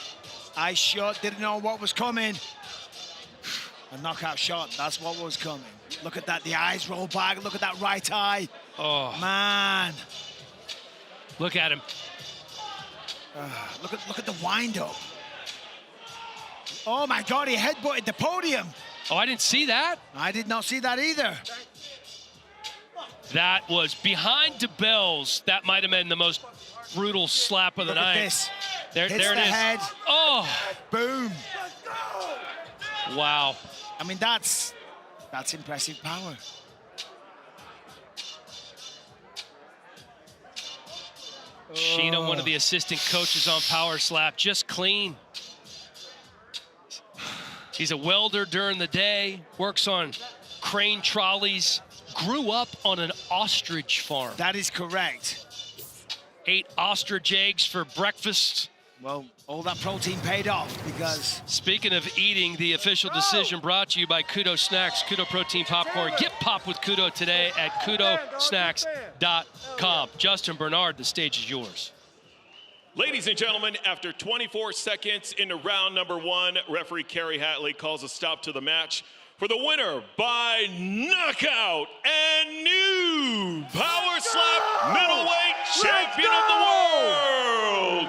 Eyes shut, didn't know what was coming. A knockout shot, that's what was coming. Look at that, the eyes roll back. Look at that right eye. Oh, Man. look at him. Look at the wind-up. Oh, my God, he headbutted the podium. Oh, I didn't see that. I did not see that either. That was behind DeBells. That might have been the most brutal slap of the Look at night. this. There Hits it the is. head. Oh, Boom. wow. I mean, that's impressive power. Sheena, one of the assistant coaches on Power Slap, just clean. He's a welder during the day, works on crane trolleys, grew up on an ostrich farm. That is correct. Ate ostrich eggs for breakfast. Well, all that protein paid off because... Speaking of eating, the official decision brought to you by Kudo Snacks, Kudo Protein Popcorn. Get pop with Kudo today at kudosnacks.com. Justin Bernard, the stage is yours. Ladies and gentlemen, after 24 seconds into round number 1, referee Kerry Hatley calls a stop to the match for the winner by knockout and new Power Slap middleweight champion of the world,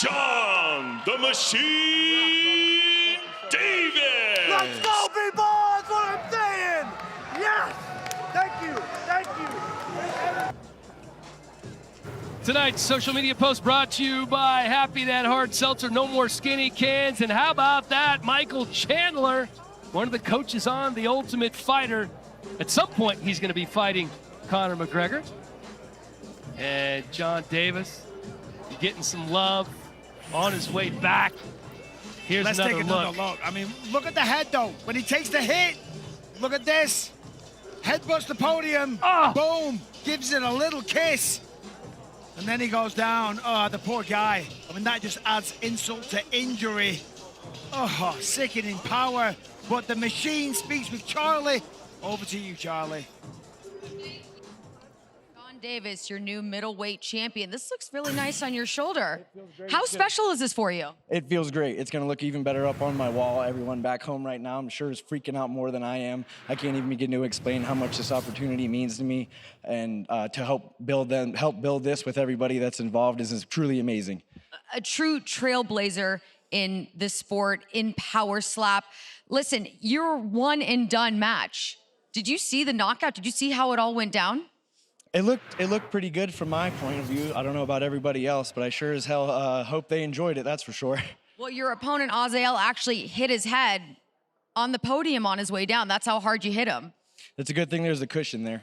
John the Machine Davis. Let's go, people! That's what I'm saying! Yes! Thank you! Thank you! Tonight's social media post brought to you by Happy Dad Hard Seltzer, no more skinny cans. And how about that, Michael Chandler, one of the coaches on The Ultimate Fighter. At some point, he's going to be fighting Conor McGregor. And John Davis getting some love on his way back. Here's Let's another take look. another look. I mean, look at the head, though. When he takes the hit, look at this. Headbutts the podium. Boom. Gives it a little kiss. And then he goes down. Oh, the poor guy. I mean, that just adds insult to injury. Oh, sickening power. But the machine speaks with Charlie. Over to you, Charlie. John Davis, your new middleweight champion. This looks really nice on your shoulder. How special is this for you? It feels great. It's going to look even better up on my wall. Everyone back home right now, I'm sure, is freaking out more than I am. I can't even begin to explain how much this opportunity means to me, and to help build this with everybody that's involved is truly amazing. A true trailblazer in the sport, in Power Slap. Listen, your one and done match. Did you see the knockout? Did you see how it all went down? It looked pretty good from my point of view. I don't know about everybody else, but I sure as hell hope they enjoyed it, that's for sure. Well, your opponent, Azael, actually hit his head on the podium on his way down. That's how hard you hit him. It's a good thing there's a cushion there.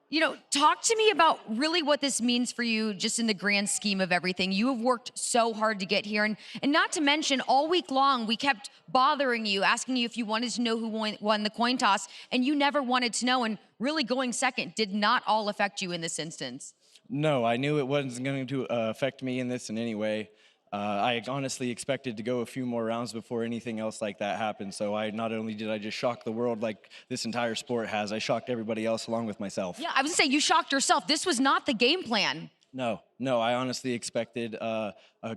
You know, talk to me about really what this means for you just in the grand scheme of everything. You have worked so hard to get here. And not to mention, all week long, we kept bothering you, asking you if you wanted to know who won the coin toss, and you never wanted to know. And really going second did not all affect you in this instance. No, I knew it wasn't going to affect me in this in any way. I honestly expected to go a few more rounds before anything else like that happened. So not only did I just shock the world like this entire sport has, I shocked everybody else along with myself. Yeah, I was gonna say, you shocked yourself. This was not the game plan. No, I honestly expected at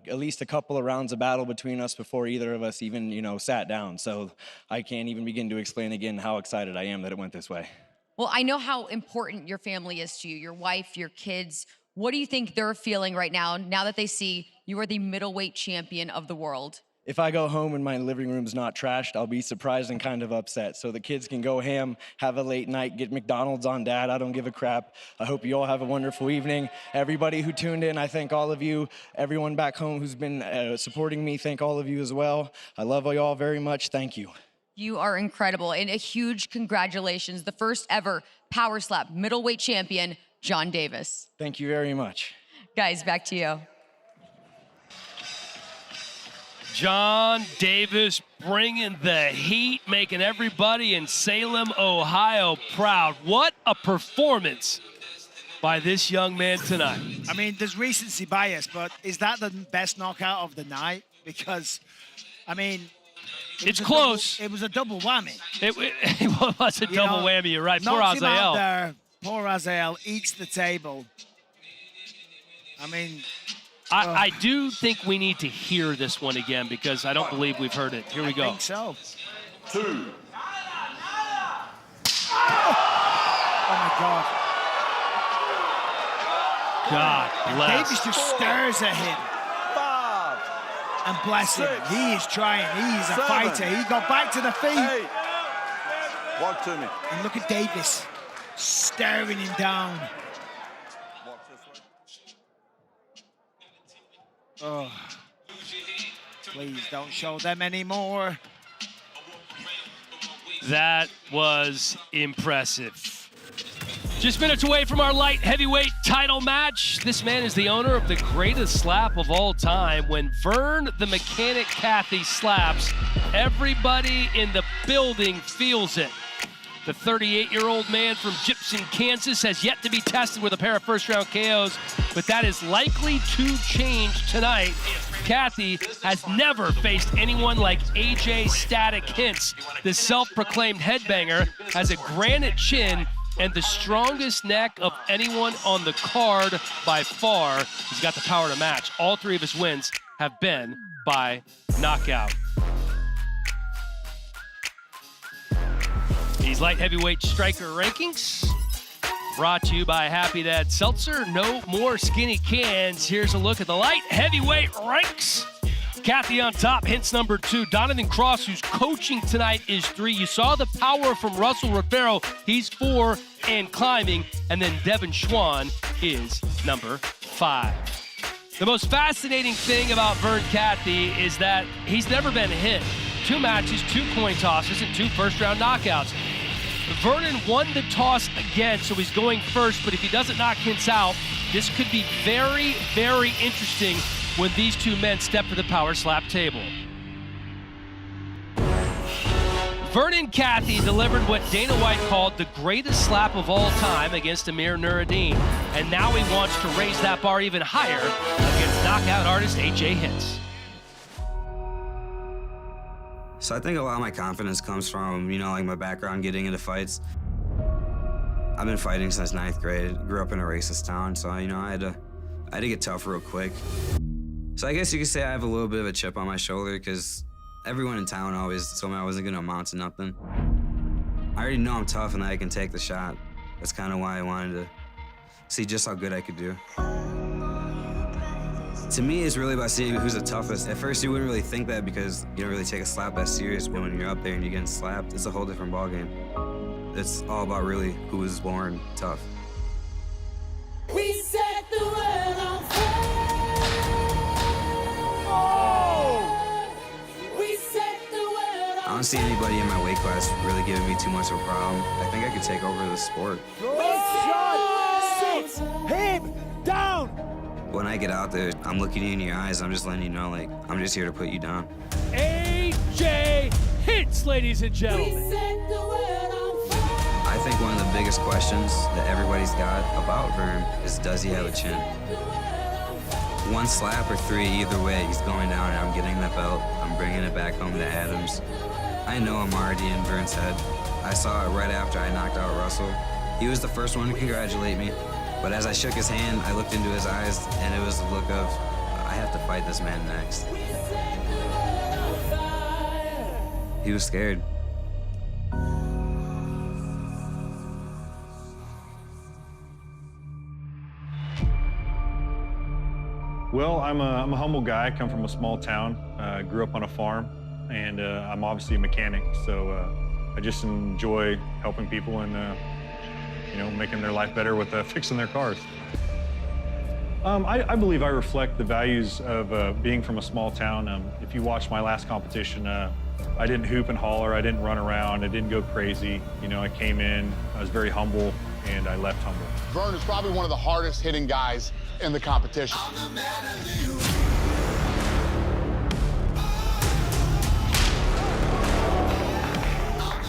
least a couple of rounds of battle between us before either of us even, sat down. So I can't even begin to explain again how excited I am that it went this way. Well, I know how important your family is to you, your wife, your kids. What do you think they're feeling right now that they see you are the middleweight champion of the world? If I go home and my living room's not trashed, I'll be surprised and kind of upset. So the kids can go ham, have a late night, get McDonald's on Dad. I don't give a crap. I hope you all have a wonderful evening. Everybody who tuned in, I thank all of you. Everyone back home who's been supporting me, thank all of you as well. I love you all very much. Thank you. You are incredible, and a huge congratulations. The first ever Power Slap middleweight champion, John Davis. Thank you very much. Guys, back to you. John Davis bringing the heat, making everybody in Salem, Ohio proud. What a performance by this young man tonight. I mean, there's recency bias, but is that the best knockout of the night? Because, I mean, it's close. It was a double whammy. It was a double whammy, you're right. Poor Knocks him out Azael. there. Poor Azael eats the table. I mean... I do think we need to hear this one again because I don't believe we've heard it. Here we go. I think so. 2. Oh my God. God bless. Davis just stares at him. 5. And bless him. He is trying. He is a 7. fighter. He got back to the feet. 8. Walk to me. And look at Davis staring him down. Oh, please don't show them anymore. That was impressive. Just minutes away from our light heavyweight title match. This man is the owner of the greatest slap of all time. When Vern the Mechanic Cathy slaps, everybody in the building feels it. The 38-year-old man from Gibson, Kansas has yet to be tested with a pair of first-round KOs, but that is likely to change tonight. Cathy has never faced anyone like AJ Static Hintz. The self-proclaimed headbanger has a granite chin and the strongest neck of anyone on the card by far. He's got the power to match. All 3 of his wins have been by knockout. These light heavyweight striker rankings brought to you by Happy Dad Seltzer. No more skinny cans. Here's a look at the light heavyweight ranks. Cathy on top, Hintz number 2. Donovan Cross, who's coaching tonight, is 3. You saw the power from Russell Rivero. He's 4 and climbing. And then Devin Schwan is number 5. The most fascinating thing about Vern Cathy is that he's never been hit. 2 matches, 2 coin tosses, and 2 first-round knockouts. Vernon won the toss again, so he's going first, but if he doesn't knock Hintz out, this could be very, very interesting when these 2 men step to the Power Slap table. Vernon Cathy delivered what Dana White called the greatest slap of all time against Amir Nuruddin, and now he wants to raise that bar even higher against knockout artist AJ Hintz. So I think a lot of my confidence comes from, like my background getting into fights. I've been fighting since 9th grade. Grew up in a racist town, so I had to get tough real quick. So I guess you could say I have a little bit of a chip on my shoulder because everyone in town always told me I wasn't gonna amount to nothing. I already know I'm tough and that I can take the shot. That's kind of why I wanted to see just how good I could do. To me, it's really about seeing who's the toughest. At first, you wouldn't really think that because you don't really take a slap that serious, but when you're up there and you're getting slapped, it's a whole different ballgame. It's all about really who was born tough. We set the world on fire. We set the world on I don't see anybody in my weight class really giving me too much of a problem. I think I could take over the sport. Good shot. 6. Him down. When I get out there, I'm looking you in your eyes. I'm just letting you know, like, I'm just here to put you down. AJ hits, ladies and gentlemen. I think one of the biggest questions that everybody's got about Vern is, does he have a chin? 1 slap or 3, either way, he's going down and I'm getting that belt. I'm bringing it back home to Adams. I know I'm already in Vern's head. I saw it right after I knocked out Russell. He was the first one to congratulate me. But as I shook his hand, I looked into his eyes, and it was the look of, I have to fight this man next. He was scared. Well, I'm a humble guy. I come from a small town. Grew up on a farm, and I'm obviously a mechanic. So I just enjoy helping people and making their life better with fixing their cars. I believe I reflect the values of being from a small town. If you watch my last competition, I didn't hoop and holler. I didn't run around. I didn't go crazy. I came in. I was very humble, and I left humble. Vern is probably one of the hardest hitting guys in the competition.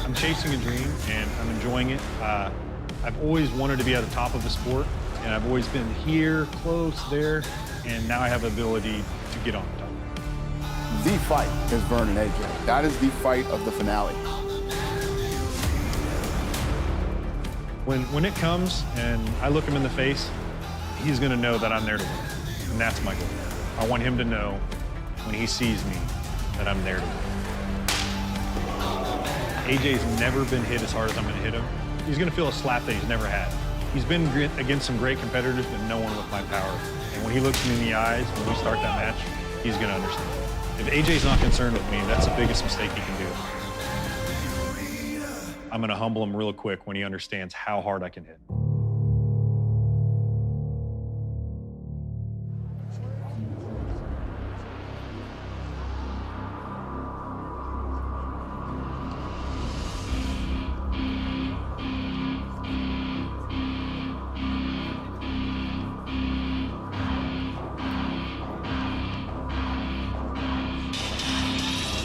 I'm chasing a dream, and I'm enjoying it. I've always wanted to be at the top of the sport, and I've always been here, close, there, and now I have the ability to get on the top. The fight is Vern and AJ. That is the fight of the finale. When it comes and I look him in the face, he's gonna know that I'm there to win, and that's my goal. I want him to know when he sees me that I'm there to win. AJ's never been hit as hard as I'm gonna hit him. He's gonna feel a slap that he's never had. He's been against some great competitors, but no one with my power. And when he looks me in the eyes, when we start that match, he's gonna understand. If AJ's not concerned with me, that's the biggest mistake he can do. I'm gonna humble him real quick when he understands how hard I can hit.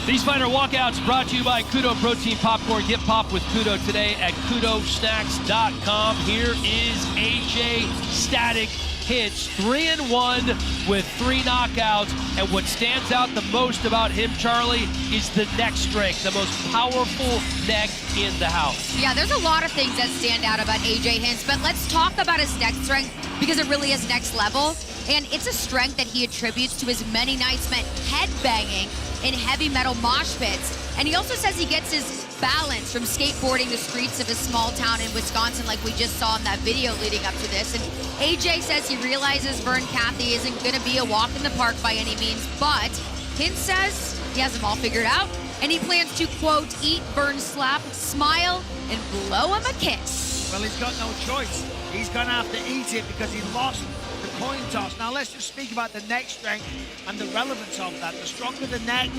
These Fighter Walkouts brought to you by Kudo Protein Popcorn. Get popped with Kudo today at kudosnacks.com. Here is AJ Static Hinch, 3-1 with 3 knockouts. And what stands out the most about him, Charlie, is the neck strength, the most powerful neck in the house. Yeah, there's a lot of things that stand out about AJ Hinch, but let's talk about his neck strength because it really is next level. And it's a strength that he attributes to his many nights spent headbanging in heavy metal mosh pits. And he also says he gets his balance from skateboarding the streets of his small town in Wisconsin like we just saw in that video leading up to this. And AJ says he realizes Vern Cathey isn't gonna be a walk in the park by any means, but Hinch says he has them all figured out and he plans to, quote, eat Vern's slap, smile, and blow him a kiss. Well, he's got no choice. He's gonna have to eat it because he lost the coin toss. Now let's just speak about the neck strength and the relevance of that. The stronger the neck,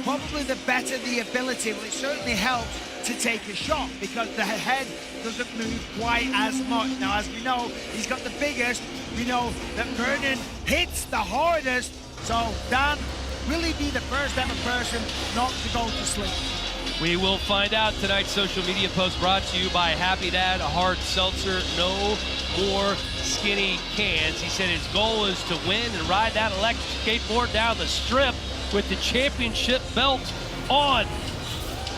probably the better the ability. Well, it certainly helps to take a shot because the head doesn't move quite as much. Now, as we know, he's got the biggest. We know that Vernon hits the hardest. So, Dan, will he be the first ever person not to go to sleep? We will find out. Tonight's social media post brought to you by Happy Dad, a hard seltzer, no more skinny cans. He said his goal is to win and ride that electric skateboard down the strip with the championship belt on.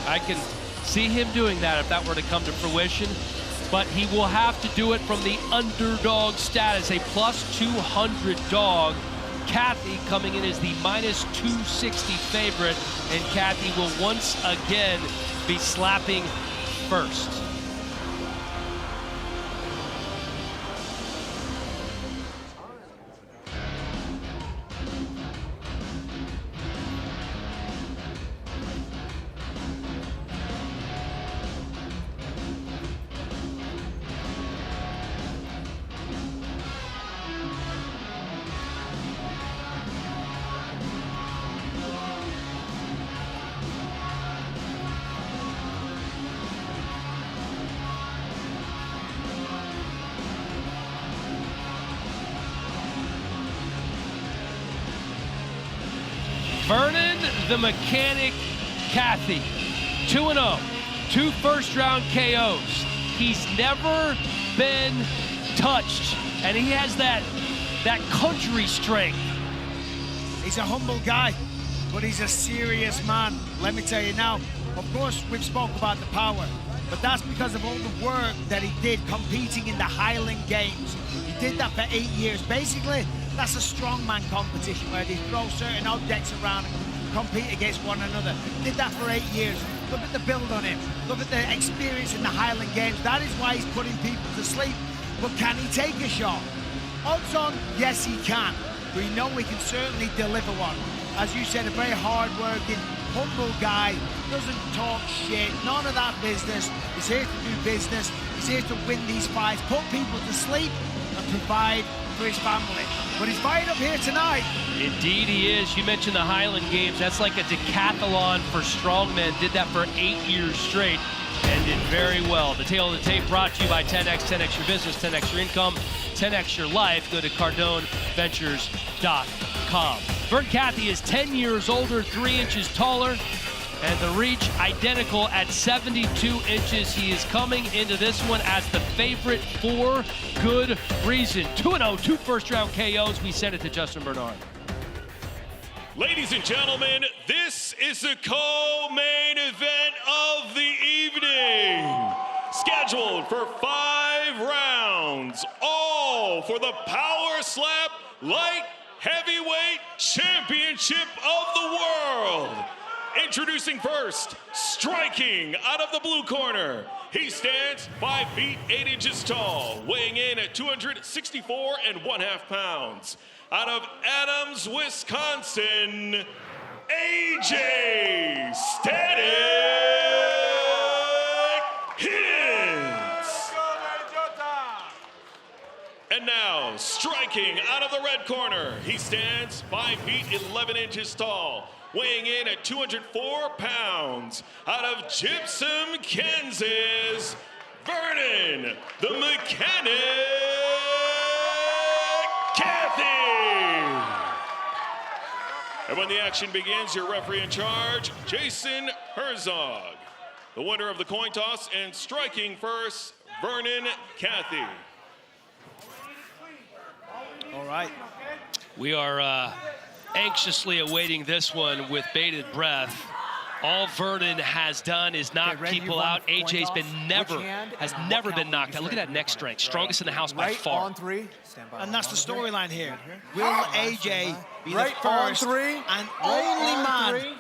I can see him doing that if that were to come to fruition, but he will have to do it from the underdog status, a +200 dog. Cathey coming in as the -260 favorite, and Cathey will once again be slapping first. Vernon the Mechanic Cathy, 2-0, 2 first-round KOs. He's never been touched, and he has that country strength. He's a humble guy, but he's a serious man. Let me tell you now, of course, we've spoke about the power, but that's because of all the work that he did competing in the Highland Games. He did that for 8 years. Basically, that's a strongman competition where they throw certain objects around and compete against one another. Did that for 8 years. Look at the build on him. Look at the experience in the Highland Games. That is why he's putting people to sleep. But can he take a shot? Odds on, yes he can. We know we can certainly deliver one. As you said, a very hard-working, humble guy, doesn't talk shit, none of that business. He's here to do business. He's here to win these fights, put people to sleep, and provide for his family. But he's fighting up here tonight. Indeed he is. You mentioned the Highland Games. That's like a decathlon for strongmen. Did that for 8 years straight and did very well. The Tail of the Tape brought to you by 10X, 10X your business, 10X your income, 10X your life. Go to CardoneVentures.com. Vern Cathy is 10 years older, 3 inches taller, and the reach identical at 72 inches. He is coming into this one as the favorite for good reason. 2-0, 2 first-round KOs. We send it to Justin Bernard. Ladies and gentlemen, this is the co-main event of the evening. Scheduled for 5 rounds, all for the Power Slap Light Heavyweight Championship of the world. Introducing first, striking out of the blue corner. He stands 5 feet 8 inches tall, weighing in at 264.5 pounds. Out of Adams, Wisconsin, AJ Static Hits. And now, striking out of the red corner, he stands 5 feet 11 inches tall, weighing in at 204 pounds. Out of Gypsum, Kansas, Vernon the Mechanic Cathy. And when the action begins, your referee in charge, Jason Herzog. The winner of the coin toss and striking first, Vernon Cathy. All right. We are anxiously awaiting this one with bated breath. All Vernon has done is knock people out. AJ's been has never been knocked out. Look at that neck strength. Strongest in the house by far. And that's the storyline here. Will AJ be the first and only man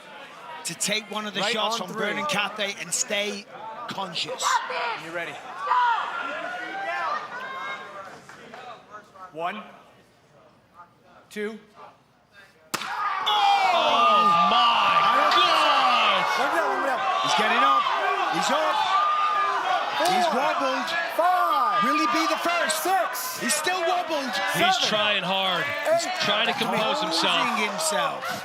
to take one of the shots from Vernon Cathy and stay conscious? You ready? 1, 2. Oh my God! He's getting up. He's up. 4, He's wobbled. 5. Will he be the first? 6. He's still wobbled. He's trying hard. He's trying to compose himself. Composing himself.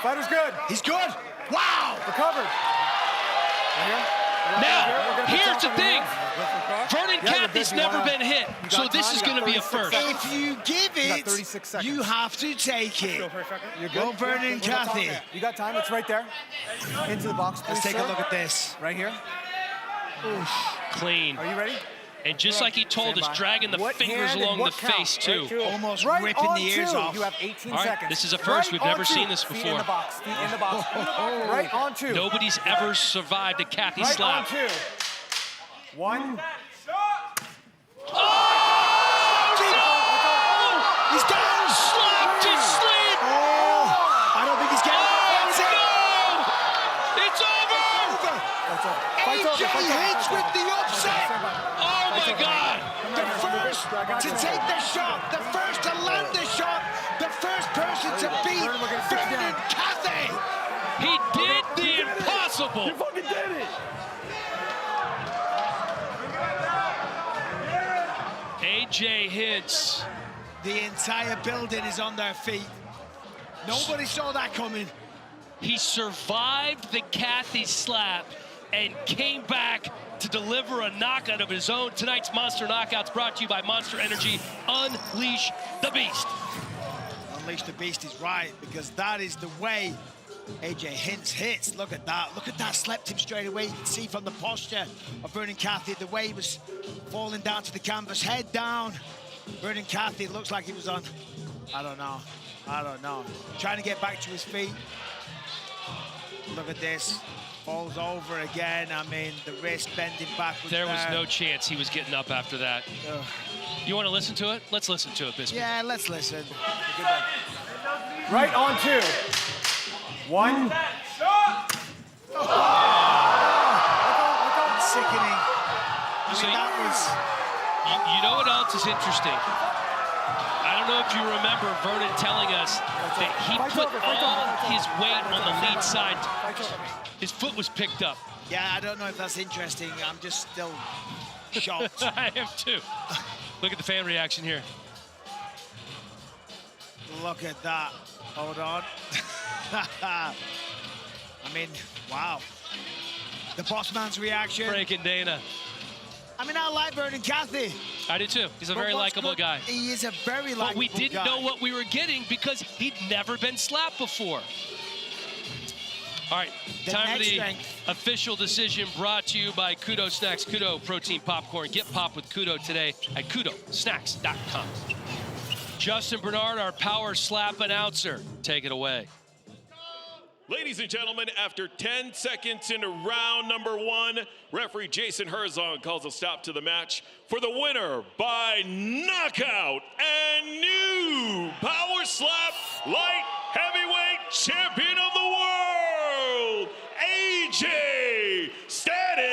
Fighter's good. He's good. Wow. Recovered. Now, here's the thing. Vernon Cathy's never been hit, so this is going to be a first. If you give it, you have to take it. You're good. Go Vernon Cathy. You got time? It's right there. Into the box, please. Let's take a look at this. Right here. Clean. Are you ready? And just like he told us, dragging the fingers along the face, too. Almost ripping the ears off. You have 18 All right, seconds. this is a first. We've never seen this Feet in before. the box. Feet in the box. Right on 2. Nobody's ever survived a Cathy Right slap. on 2. 1. Oh! He's down. Slapped to sleep. Oh, I don't think he's getting It's over. AJ hits with the upset. Oh my God. The first to take the shot, the first to land the shot, the first person to beat Vernon Cathy. He did the impossible. You fucking did it. AJ hits. The entire building is on their feet. Nobody saw that coming. He survived the Cathy slap and came back to deliver a knockout of his own. Tonight's Monster Knockouts brought to you by Monster Energy. Unleash the Beast. Unleash the Beast is right, because that is the way AJ Hints hits. Look at that. Look at that. Slept him straight away. You can see from the posture of Vernon Cathy, the way he was falling down to the canvas, head down. Vernon Cathy looks like he was on, I don't know. Trying to get back to his feet. Look at this. Falls over again. I mean, the wrist bending backwards. There was no chance he was getting up after that. Ugh. You want to listen to it? Let's listen to it, Bisping. Yeah, let's listen. Right on 2. 1. Look how sickening. I mean, that was... You know what else is interesting? I don't know if you remember Vernon telling us that he put all his weight on the lead side. His foot was picked up. Yeah, I don't know if that's interesting. I'm just still shocked. I am too. Look at the fan reaction here. Look at that. Hold on. I mean, wow. The boss man's reaction. Frank and Dana. I mean, I like Vernon Cathy. I do too. He's a very likable guy. He is a very likable guy. But we didn't know what we were getting because he'd never been slapped before. All right, time for the official decision brought to you by Kudo Snacks. Kudo Protein Popcorn. Get popped with Kudo today at kudosnacks.com. Justin Bernard, our power slap announcer. Take it away. Ladies and gentlemen, after 10 seconds into round number 1, referee Jason Herzog calls a stop to the match for the winner by knockout and new Power Slap Light Heavyweight Champion of the World, AJ Static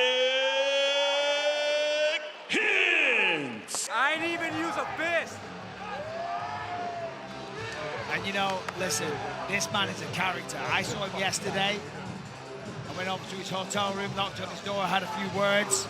Hints. I ain't even use a fist. And you know, listen, this man is a character. I saw him yesterday. I went over to his hotel room, knocked on his door, had a few words.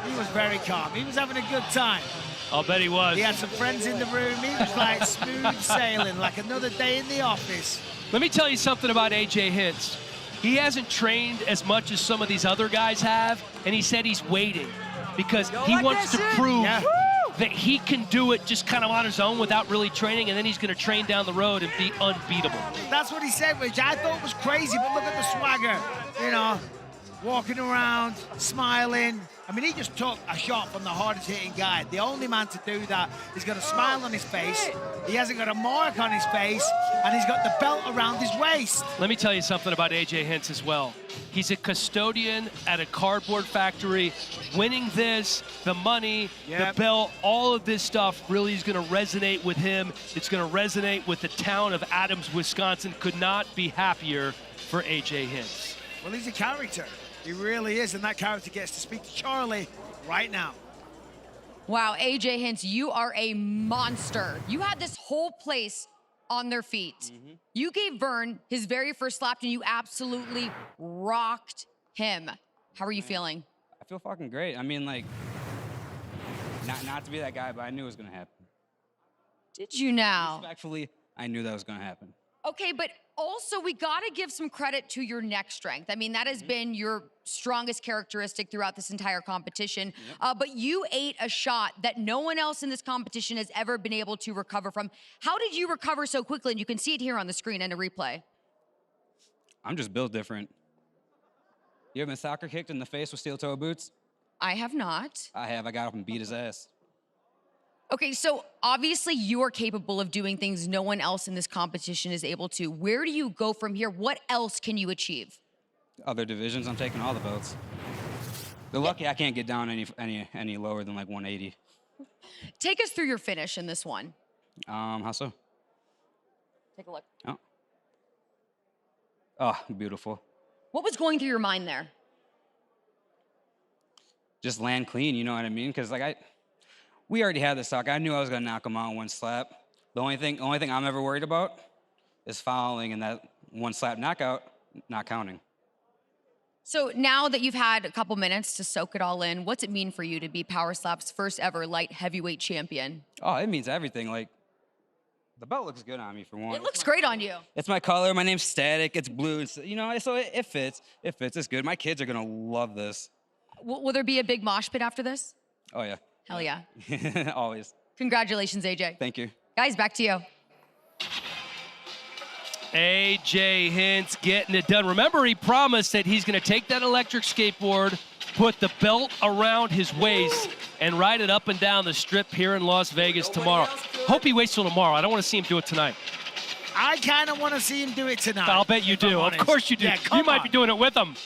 He was very calm. He was having a good time. I'll bet he was. He had some friends in the room. He was like smooth sailing, like another day in the office. Let me tell you something about AJ Hints. He hasn't trained as much as some of these other guys have, and he said he's waiting because he wants to prove that he can do it just kind of on his own without really training, and then he's going to train down the road and be unbeatable. That's what he said, which I thought was crazy, but look at the swagger, you know, walking around, smiling. I mean, he just took a shot from the hardest hitting guy. The only man to do that. He's got a smile on his face, he hasn't got a mark on his face, and he's got the belt around his waist. Let me tell you something about AJ Hints as well. He's a custodian at a cardboard factory. Winning this, the money, the belt, all of this stuff really is going to resonate with him. It's going to resonate with the town of Adams, Wisconsin. Could not be happier for AJ Hints. Well, he's a character. He really is, and that character gets to speak to Charlie right now. Wow, AJ Hints, you are a monster. You had this whole place on their feet. You gave Vern his very first slap, and you absolutely rocked him. How are you feeling? I feel fucking great. I mean, like, not to be that guy, but I knew it was gonna happen. Did you now? Respectfully, I knew that was gonna happen. Okay, but also we gotta give some credit to your neck strength. I mean, that has been your strongest characteristic throughout this entire competition. But you ate a shot that no one else in this competition has ever been able to recover from. How did you recover so quickly? And you can see it here on the screen and a replay. I'm just built different. You ever been soccer kicked in the face with steel toe boots? I have not. I have. I got up and beat his ass. Okay, so obviously you are capable of doing things no one else in this competition is able to. Where do you go from here? What else can you achieve? Other divisions, I'm taking all the belts. They're lucky I can't get down any lower than like 180. Take us through your finish in this one. How so? Take a look. Oh, beautiful. What was going through your mind there? Just land clean, you know what I mean? Because like we already had this talk. I knew I was gonna knock him out in one slap. The only thing I'm ever worried about is fouling and that one slap knockout not counting. So now that you've had a couple minutes to soak it all in, what's it mean for you to be Power Slap's first ever light heavyweight champion? Oh, it means everything. Like, the belt looks good on me for one. It looks great on you. It's my color. My name's Static. It's blue. It's, you know, so it fits. It fits. It's good. My kids are gonna love this. Will there be a big mosh pit after this? Oh yeah. Hell yeah. Always. Congratulations, AJ. Thank you. Guys, back to you. AJ Hinch getting it done. Remember, he promised that he's going to take that electric skateboard, put the belt around his waist, and ride it up and down the strip here in Las Vegas tomorrow. Hope he waits till tomorrow. I don't want to see him do it tonight. I kind of want to see him do it tonight. I'll bet you do. Of course you do. Yeah, you might be doing it with him.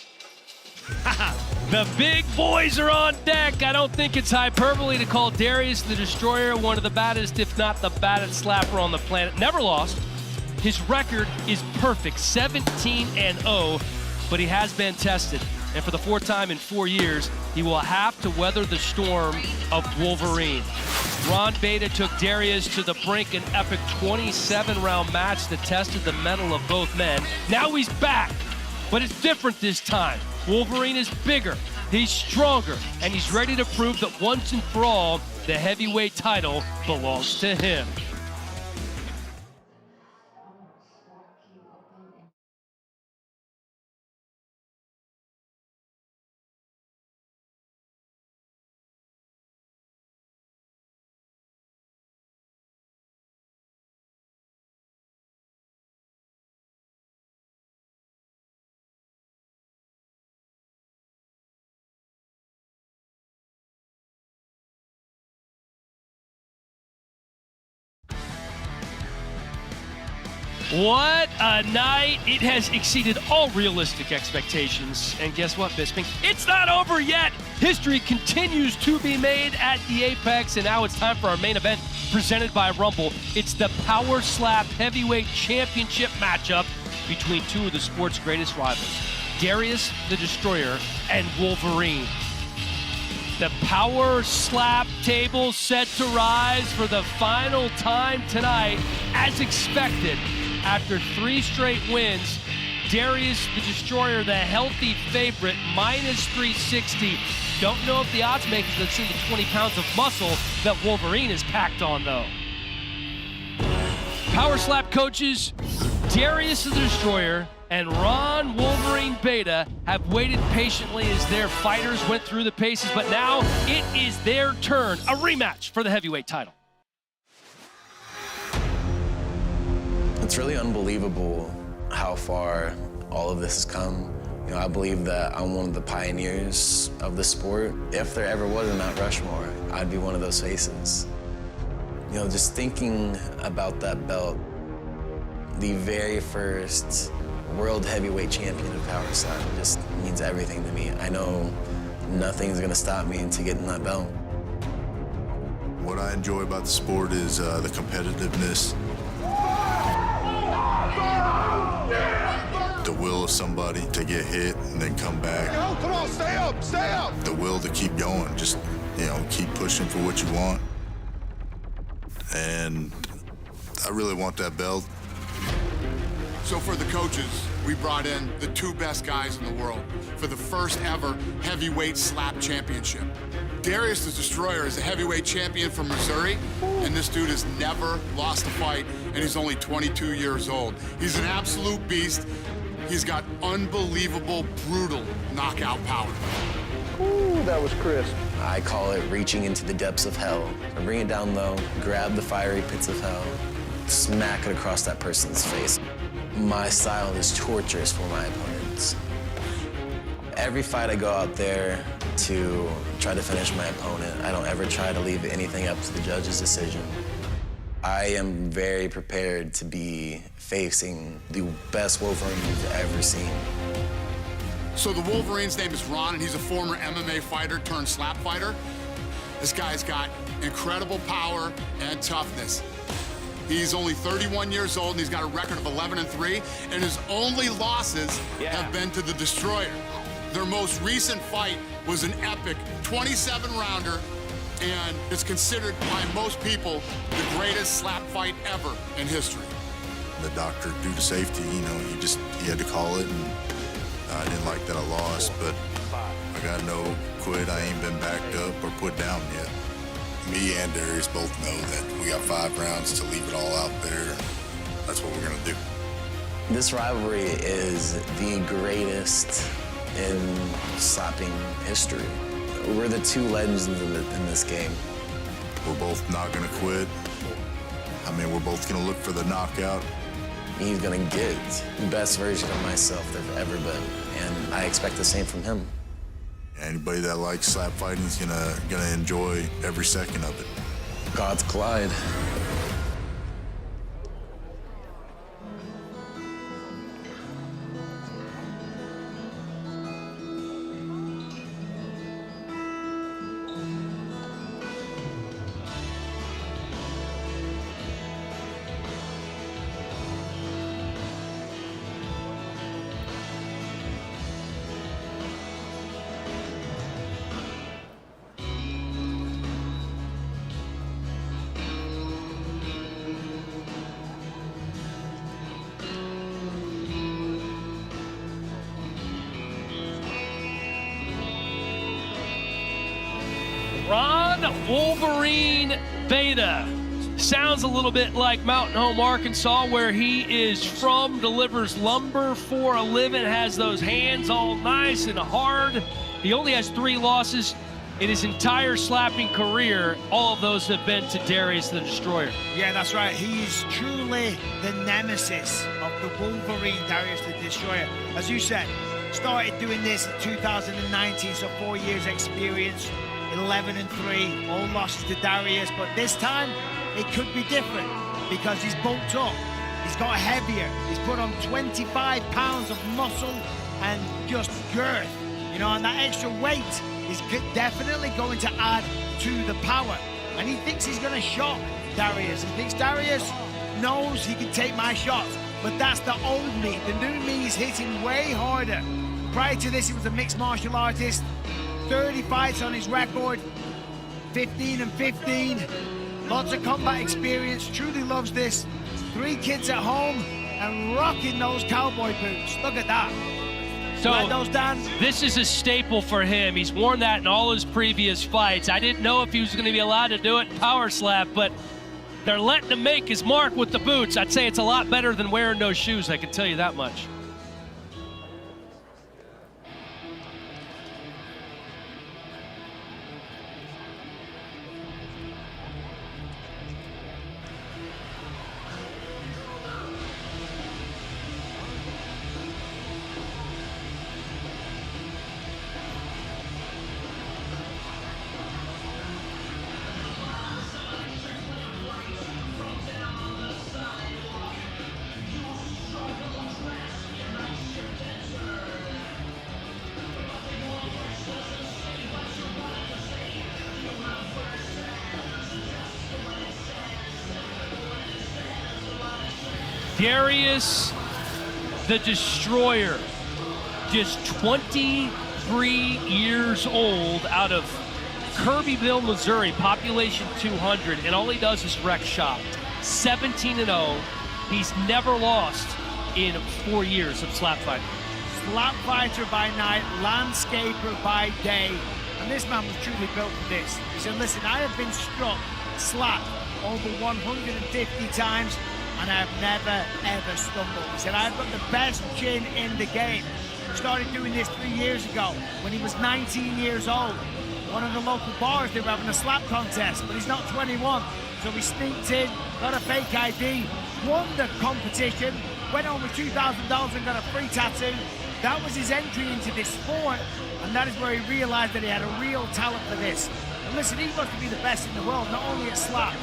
The big boys are on deck. I don't think it's hyperbole to call Darius the Destroyer one of the baddest, if not the baddest slapper on the planet. Never lost. His record is perfect, 17-0, but he has been tested. And for the fourth time in 4 years, he will have to weather the storm of Wolverine. Ron Beta took Darius to the brink, an epic 27-round match that tested the mettle of both men. Now he's back, but it's different this time. Wolverine is bigger, he's stronger, and he's ready to prove that once and for all, the heavyweight title belongs to him. What a night. It has exceeded all realistic expectations. And guess what, Bisping? It's not over yet. History continues to be made at the Apex, and now it's time for our main event presented by Rumble. It's the Power Slap Heavyweight Championship matchup between two of the sport's greatest rivals, Darius the Destroyer and Wolverine. The Power Slap table set to rise for the final time tonight, as expected. After 3 straight wins, Darius the Destroyer, the healthy favorite, minus 360. Don't know if the odds makers have seen the 20 pounds of muscle that Wolverine is packed on, though. Power Slap coaches Darius the Destroyer and Ron Wolverine Beta have waited patiently as their fighters went through the paces, but now it is their turn, a rematch for the heavyweight title. It's really unbelievable how far all of this has come. You know, I believe that I'm one of the pioneers of the sport. If there ever was a Mount Rushmore, I'd be one of those faces. You know, just thinking about that belt, the very first world heavyweight champion of Power Slap just means everything to me. I know nothing's gonna stop me into getting that belt. What I enjoy about the sport is the competitiveness, the will of somebody to get hit and then come back. Oh, come on, stay up, stay up. The will to keep going, just, you know, keep pushing for what you want. And I really want that belt. So for the coaches, we brought in the 2 best guys in the world for the first ever heavyweight slap championship. Darius the Destroyer is a heavyweight champion from Missouri, and this dude has never lost a fight, and he's only 22 years old. He's an absolute beast. He's got unbelievable, brutal knockout power. Ooh, that was crisp. I call it reaching into the depths of hell. I bring it down low, grab the fiery pits of hell, smack it across that person's face. My style is torturous for my opponents. Every fight I go out there to try to finish my opponent, I don't ever try to leave anything up to the judge's decision. I am very prepared to be facing the best Wolverine you've ever seen. So the Wolverine's name is Ron, and he's a former MMA fighter turned slap fighter. This guy's got incredible power and toughness. He's only 31 years old, and he's got a record of 11-3, and his only losses have been to the Destroyer. Their most recent fight was an epic 27-rounder, and it's considered by most people the greatest slap fight ever in history. The doctor, due to safety, you know, he had to call it, and I didn't like that I lost, but I got no quit. I ain't been backed up or put down yet. Me and Darius both know that we got 5 rounds to leave it all out there. That's what we're gonna do. This rivalry is the greatest in slapping history. We're the 2 legends in this game. We're both not gonna quit. I mean, we're both gonna look for the knockout. he's gonna get the best version of myself there's ever been, and I expect the same from him. Anybody that likes slap fighting is gonna enjoy every second of it. God's Clyde. Ron Wolverine Beta. Sounds a little bit like Mountain Home, Arkansas, where he is from, delivers lumber for a living, has those hands all nice and hard. He only has 3 losses in his entire slapping career. All of those have been to Darius the Destroyer. Yeah, that's right. He is truly the nemesis of the Wolverine, Darius the Destroyer. As you said, started doing this in 2019, so 4 years experience, 11-3, all losses to Darius, but this time it could be different because he's bulked up, he's got heavier, he's put on 25 pounds of muscle and just girth, you know, and that extra weight is definitely going to add to the power. And he thinks he's going to shock Darius. He thinks Darius knows he can take my shots, but that's the old me. The new me is hitting way harder. Prior to this, he was a mixed martial artist. 30 fights on his record, 15-15. Lots of combat experience, truly loves this. 3 kids at home and rocking those cowboy boots. Look at that. So Let those down. This is a staple for him. He's worn that in all his previous fights. I didn't know if he was going to be allowed to do it in power slap, but they're letting him make his mark with the boots. I'd say it's a lot better than wearing those shoes, I can tell you that much. Darius the Destroyer, just 23 years old, out of Kirbyville, Missouri, population 200, and all he does is wreck shop. 17-0. He's never lost in 4 years of slap fighting. Slap fighter by night, landscaper by day. And this man was truly built for this. He said, listen, I have been struck, slapped over 150 times, and I've never, ever stumbled. He said, I've got the best chin in the game. Started doing this 3 years ago when he was 19 years old. One of the local bars, they were having a slap contest, but he's not 21. So he sneaked in, got a fake ID, won the competition, went home with $2,000 and got a free tattoo. That was his entry into this sport, and that is where he realized that he had a real talent for this. And listen, he wants to be the best in the world, not only at slap,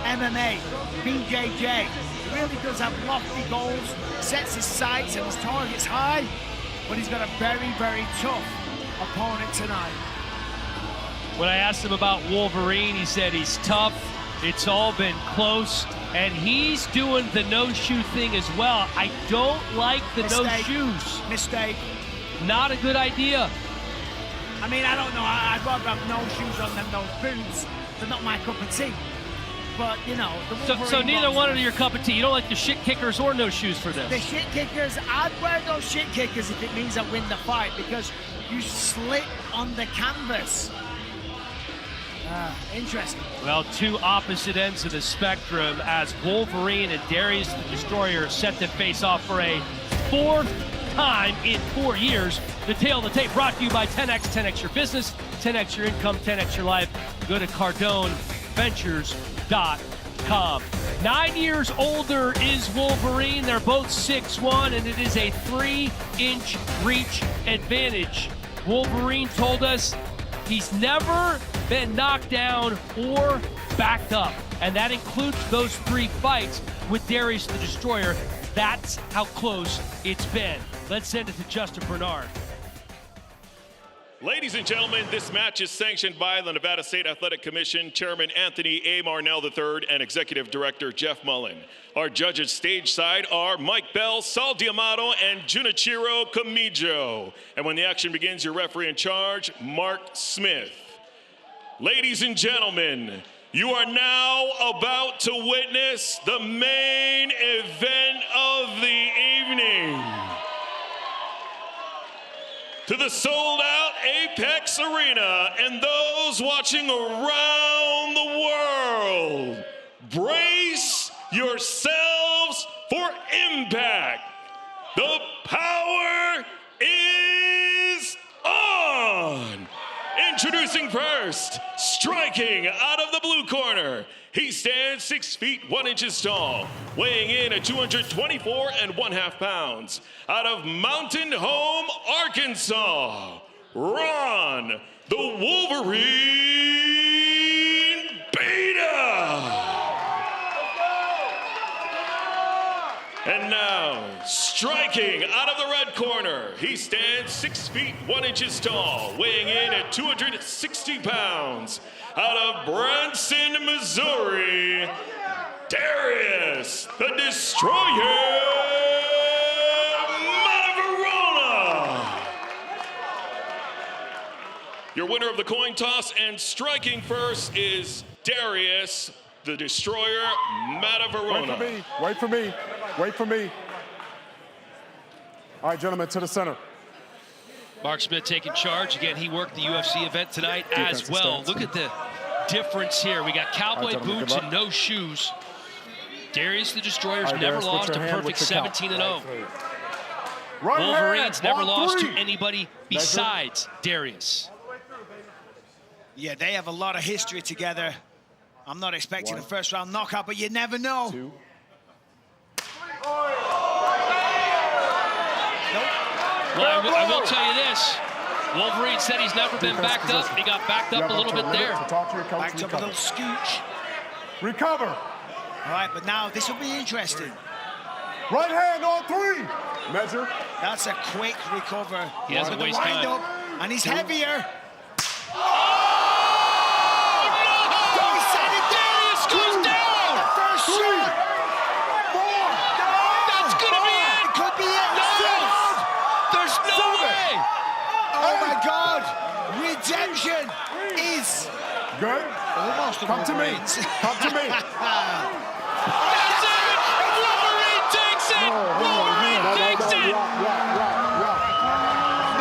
MMA, BJJ. He really does have lofty goals, sets his sights and his targets high, but he's got a very, very tough opponent tonight. When I asked him about Wolverine, he said he's tough, it's all been close, and he's doing the no-shoe thing as well. I don't like the no shoes. Mistake. Not a good idea. I mean, I don't know, I'd rather have no shoes on than those boots. They're not my cup of tea. But, you know, so neither one are your cup of tea. You don't like the shit kickers or no shoes for this? The shit kickers, I'd wear those shit kickers if it means I win the fight, because you slip on the canvas. Interesting. Well, two opposite ends of the spectrum as Wolverine and Darius the Destroyer set to face off for a 4th time in 4 years. The tail of the tape brought to you by 10X. 10X your business, 10X your income, 10X your life. Go to CardoneVentures.com. 9 years older is Wolverine. They're both 6'1", and it is a 3-inch reach advantage. Wolverine told us he's never been knocked down or backed up, and that includes those 3 fights with Darius the Destroyer. That's how close it's been. Let's send it to Justin Bernard. Ladies and gentlemen, this match is sanctioned by the Nevada State Athletic Commission, Chairman Anthony A. Marnell III, and Executive Director Jeff Mullen. Our judges stage side are Mike Bell, Sal Diamato, and Junichiro Kamijo. And when the action begins, your referee in charge, Mark Smith. Ladies and gentlemen, you are now about to witness the main event of the evening. To the sold-out Apex Arena and those watching around the world, brace yourselves for impact. The power is on. Introducing first, striking out of the blue corner. He stands 6 feet 1 inches tall, weighing in at 224.5 pounds. Out of Mountain Home, Arkansas, Ron, the Wolverine Beta. And now, striking out of the red corner, he stands 6 feet 1 inches tall, weighing in at 260 pounds. Out of Branson, Missouri, Darius the Destroyer Matavarona. Your winner of the coin toss and striking first is Darius the Destroyer Matavarona. Wait for me, wait for me, wait for me. All right, gentlemen, to the center. Mark Smith taking charge. Again, he worked the UFC event tonight as well. Look at the difference here. We got cowboy boots and no shoes. Darius the Destroyer's never lost a perfect 17-0. Wolverines never lost to anybody besides Darius. Yeah, they have a lot of history together. I'm not expecting a first-round knockout, but you never know. Well, I will tell you this. Wolverine said he's never been backed up. He got backed up a little bit there. Backed up a little scooch. Recover. All right, but now this will be interesting. Right hand on 3. Measure. That's a quick recover. He doesn't waste time. Up, and he's heavier. Darius goes down. First shot. 4. That's gonna be it. It could be it. There's no way. Oh my God! Redemption is good. Almost Come to me. Come to me. That's it. Wolverine takes it. Wolverine takes it.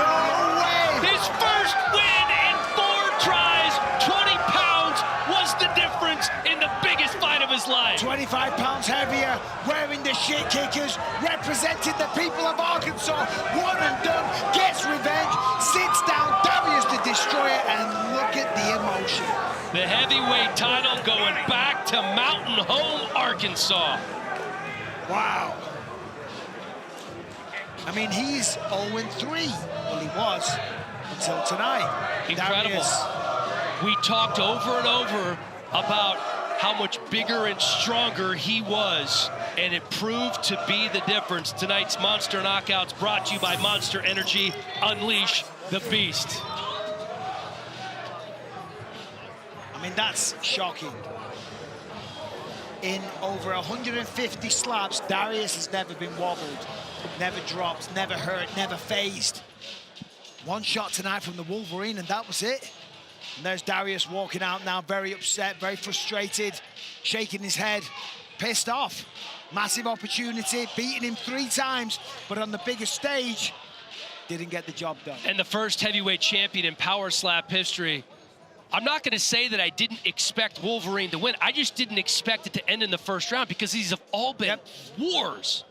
No way. His first win in 4 tries. 20 pounds was the difference in the biggest fight of his life. 25 pounds heavier, wearing the shit kickers, representing the people of Arkansas. One and done, gets revenge, sits down, Darius the Destroyer, and look at the emotion. The heavyweight title going back to Mountain Home, Arkansas. Wow. I mean, he's 0-3. Well, he was until tonight. Incredible. Darius. We talked over and over about how much bigger and stronger he was, and it proved to be the difference. Tonight's Monster Knockouts brought to you by Monster Energy. Unleash the beast. I mean, that's shocking. In over 150 slaps, Darius has never been wobbled, never dropped, never hurt, never phased. One shot tonight from the Wolverine, and that was it. And there's Darius walking out now, very upset, very frustrated, shaking his head, pissed off. Massive opportunity, beating him 3 times, but on the biggest stage, didn't get the job done. And the first heavyweight champion in power slap history. I'm not going to say that I didn't expect Wolverine to win. I just didn't expect it to end in the first round because these have all been wars.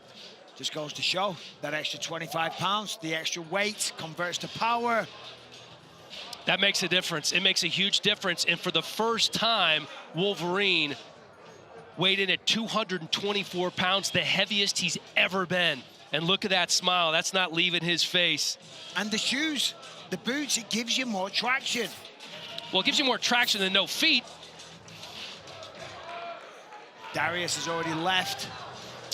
Just goes to show that extra 25 pounds, the extra weight converts to power. That makes a difference. It makes a huge difference. And for the first time, Wolverine weighed in at 224 pounds, the heaviest he's ever been. And look at that smile. That's not leaving his face. And the shoes, the boots, it gives you more traction. Well, it gives you more traction than no feet. Darius has already left.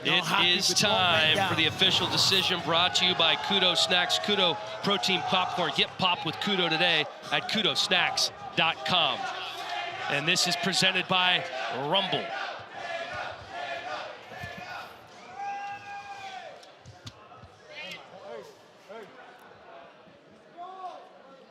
It is time for the official decision, brought to you by Kudo Snacks, Kudo Protein Popcorn. Get popped with Kudo today at kudosnacks.com. And this is presented by Rumble.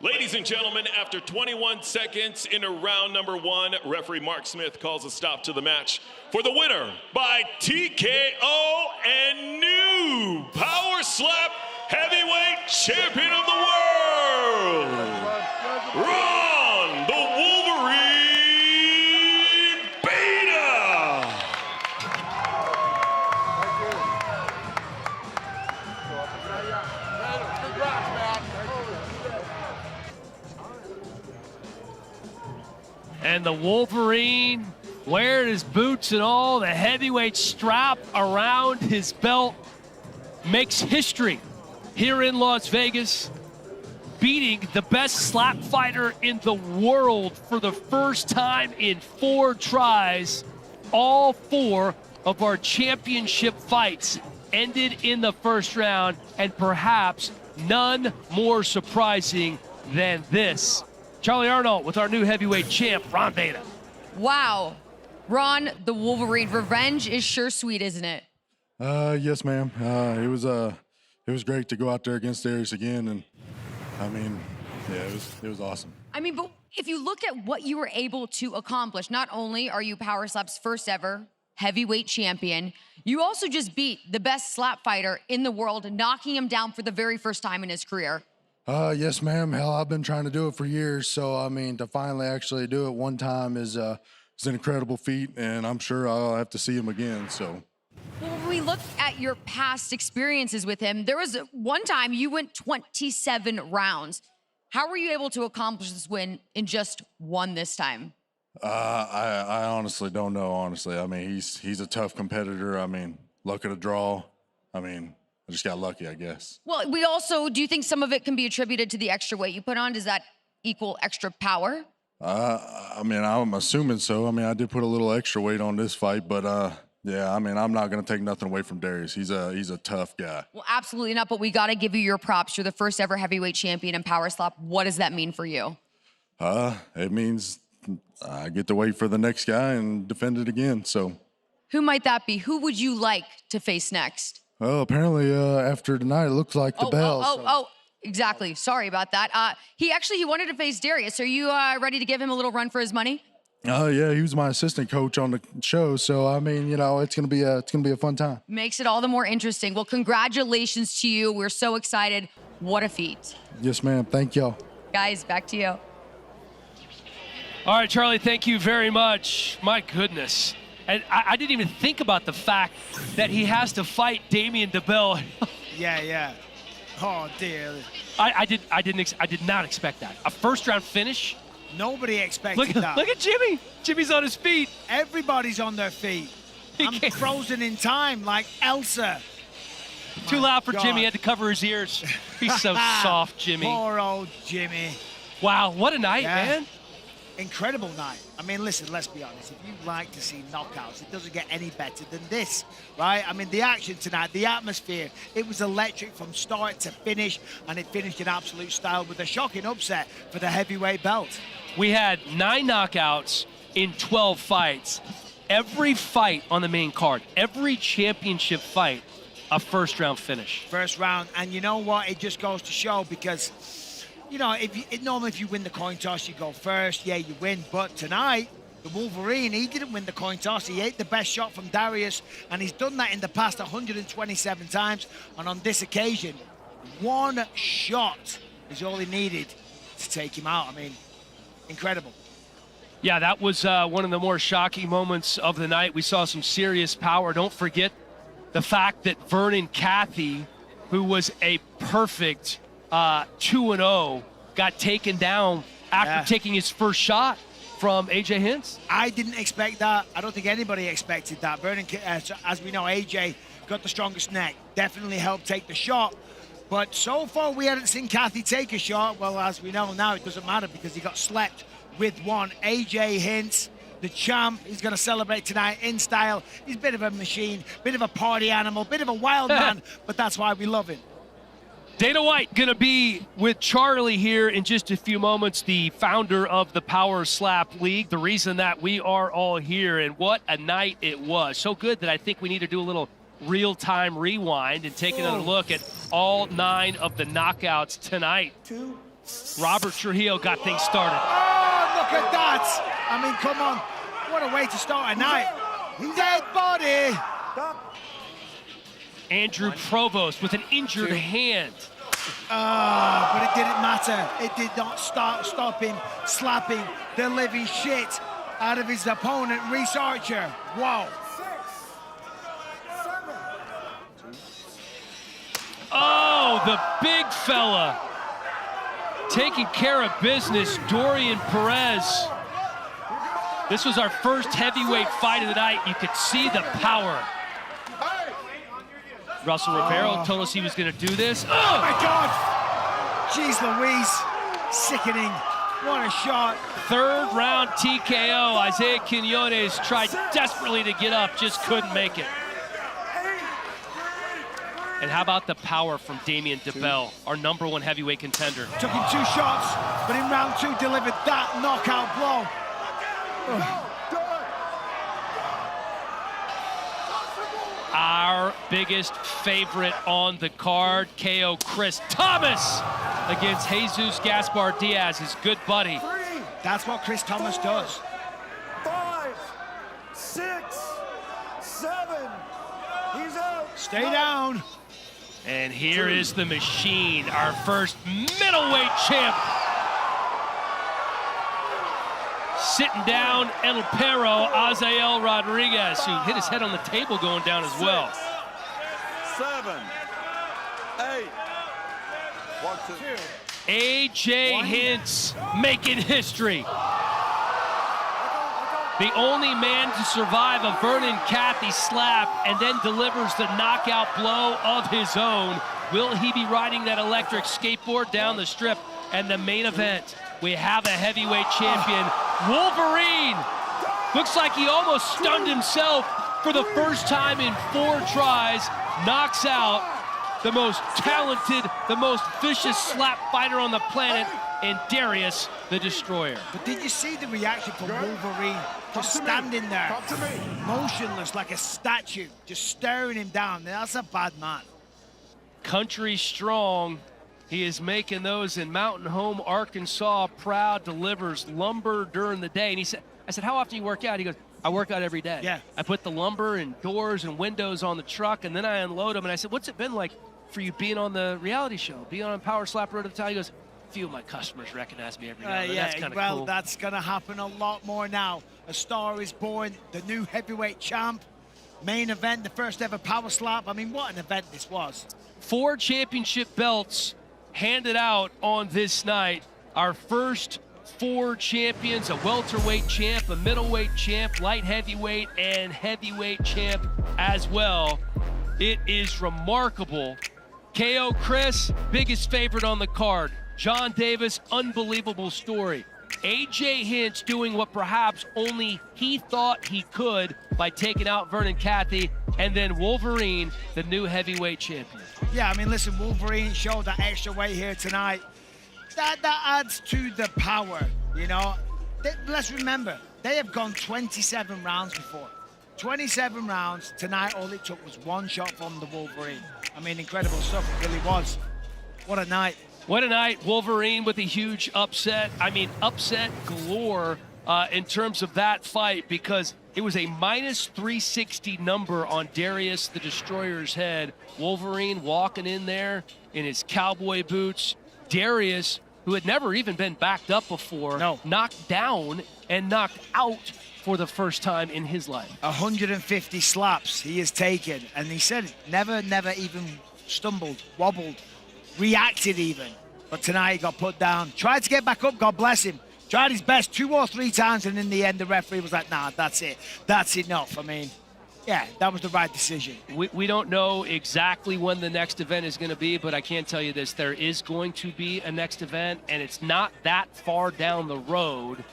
Ladies and gentlemen, after 21 seconds into round number 1, referee Mark Smith calls a stop to the match for the winner by TKO and new Power Slap Heavyweight Champion of the World, Ron the Wolverine Beta. And the Wolverine, wearing his boots and all, the heavyweight strap around his belt, makes history here in Las Vegas, beating the best slap fighter in the world for the first time in 4 tries. All 4 of our championship fights ended in the first round, and perhaps none more surprising than this. Charlie Arnold with our new heavyweight champ, Ron Beta. Wow. Ron, the Wolverine, revenge is sure sweet, isn't it? Yes, ma'am. It was great to go out there against Darius again, and I mean, yeah, it was awesome. I mean, but if you look at what you were able to accomplish, not only are you Power Slap's first ever heavyweight champion, you also just beat the best slap fighter in the world, knocking him down for the very first time in his career. Yes, ma'am. Hell, I've been trying to do it for years, so I mean, to finally actually do it one time is an incredible feat, and I'm sure I'll have to see him again. So. Well, when we look at your past experiences with him, there was one time you went 27 rounds. How were you able to accomplish this win in just one this time? I honestly don't know, honestly. I mean, he's a tough competitor. I mean, luck of the draw. I mean, I just got lucky, I guess. Well, do you think some of it can be attributed to the extra weight you put on? Does that equal extra power? I mean, I'm assuming so. I mean, I did put a little extra weight on this fight, but yeah, I mean, I'm not going to take nothing away from Darius. He's a tough guy. Well, absolutely not, but we got to give you your props. You're the first ever heavyweight champion in Power Slap. What does that mean for you? It means I get to wait for the next guy and defend it again, so. Who might that be? Who would you like to face next? Well, apparently after tonight, it looks like the bell. Exactly. Sorry about that. He wanted to face Darius. Are you ready to give him a little run for his money? Yeah, he was my assistant coach on the show, so I mean, you know, it's gonna be a fun time. Makes it all the more interesting. Well, congratulations to you. We're so excited. What a feat. Yes, ma'am. Thank y'all. Guys, back to you. All right, Charlie, thank you very much. My goodness. And I didn't even think about the fact that he has to fight Damian DeBell. Yeah. Oh dear. I did not expect that. A first-round finish. Nobody expected that. Look at Jimmy. Jimmy's on his feet. Everybody's on their feet. I'm frozen in time like Elsa. Too loud for Jimmy. Had to cover his ears. He's so soft, Jimmy. Poor old Jimmy. Wow, what a night, man. Incredible night. I mean, listen, let's be honest. If you like to see knockouts, it doesn't get any better than this, right? I mean, the action tonight, the atmosphere, it was electric from start to finish, and it finished in absolute style with a shocking upset for the heavyweight belt. We had 9 knockouts in 12 fights. Every fight on the main card, every championship fight, a first-round finish. First round, and you know what? It just goes to show because, you know, normally if you win the coin toss, you go first. Yeah, you win. But tonight, the Wolverine, he didn't win the coin toss. He ate the best shot from Darius, and he's done that in the past 127 times. And on this occasion, one shot is all he needed to take him out. I mean, incredible. Yeah, that was one of the more shocking moments of the night. We saw some serious power. Don't forget the fact that Vernon Cathy, who was a perfect 2-0, got taken down after taking his first shot from AJ Hints? I didn't expect that. I don't think anybody expected that. Vernon, as we know, AJ got the strongest neck. Definitely helped take the shot. But so far, we hadn't seen Kathy take a shot. Well, as we know now, it doesn't matter because he got slept with one. AJ Hints, the champ, he's going to celebrate tonight in style. He's a bit of a machine, bit of a party animal, bit of a wild man, but that's why we love him. Dana White going to be with Charlie here in just a few moments, the founder of the Power Slap League, the reason that we are all here, and what a night it was. So good that I think we need to do a little real-time rewind and take another look at all 9 of the knockouts tonight. Robert Trujillo got things started. Oh, look at that. I mean, come on. What a way to start a night. Dead body. Andrew Provost with an injured hand. But it didn't matter. It did not stop him slapping the living shit out of his opponent, Reese Archer. Wow. Oh, the big fella taking care of business, Dorian Perez. This was our first heavyweight fight of the night. You could see the power. Russell Rivero told us he was going to do this. Oh my God! Jeez Louise, sickening. What a shot. 3rd round TKO. Isaiah Quinones tried desperately to get up, just couldn't make it. And how about the power from Damian DeBell, our #1 heavyweight contender? Took him 2 shots, but in round 2 delivered that knockout blow. Our biggest favorite on the card, KO Chris Thomas against Jesus Gaspar Diaz, his good buddy. That's what Chris Thomas does. 5, 6, 7. He's out. Stay down. And here is the machine, our first middleweight champ. Sitting down, El Perro, Azael Rodriguez, who hit his head on the table going down as well. 7, 8. 1, 2. AJ Hints making history. The only man to survive a Vernon Cathy slap and then delivers the knockout blow of his own. Will he be riding that electric skateboard down the strip? And the main event, we have a heavyweight champion, Wolverine. Looks like he almost stunned himself for the first time in 4 tries. Knocks out the most talented, the most vicious slap fighter on the planet, and Darius the Destroyer. But did you see the reaction from Wolverine? Just standing there, motionless like a statue, just staring him down. That's a bad man. Country strong. He is making those in Mountain Home, Arkansas. Proud, delivers lumber during the day. And he said, I said, how often do you work out? He goes, I work out every day. Yeah. I put the lumber and doors and windows on the truck, and then I unload them. And I said, what's it been like for you being on the reality show, being on Power Slap Road to the Town? He goes, few of my customers recognize me every now and then. That's kind of well, cool. That's going to happen a lot more now. A star is born, the new heavyweight champ. Main event, the first ever Power Slap. I mean, what an event this was. 4 championship belts handed out on this night. Our first 4 champions, a welterweight champ, a middleweight champ, light heavyweight, and heavyweight champ as well. It is remarkable. KO Chris, biggest favorite on the card. John Davis, unbelievable story. AJ Hints doing what perhaps only he thought he could by taking out Vernon Cathy, and then Wolverine, the new heavyweight champion. Yeah, I mean, listen, Wolverine showed that extra weight here tonight. That adds to the power, you know. Let's remember, they have gone 27 rounds before. 27 rounds. Tonight, all it took was 1 shot from the Wolverine. I mean, incredible stuff, it really was. What a night. What a night. Wolverine with a huge upset. I mean, upset galore in terms of that fight, because it was a minus 360 number on Darius the Destroyer's head. Wolverine walking in there in his cowboy boots. Darius, who had never even been backed up before, knocked down and knocked out for the first time in his life. 150 slaps he has taken, and he said never even stumbled, wobbled, reacted even. But tonight he got put down. Tried to get back up, God bless him. Tried his best 2 or 3 times, and in the end, the referee was like, nah, that's it. That's enough. I mean, yeah, that was the right decision. We don't know exactly when the next event is going to be, but I can tell you this. There is going to be a next event, and it's not that far down the road,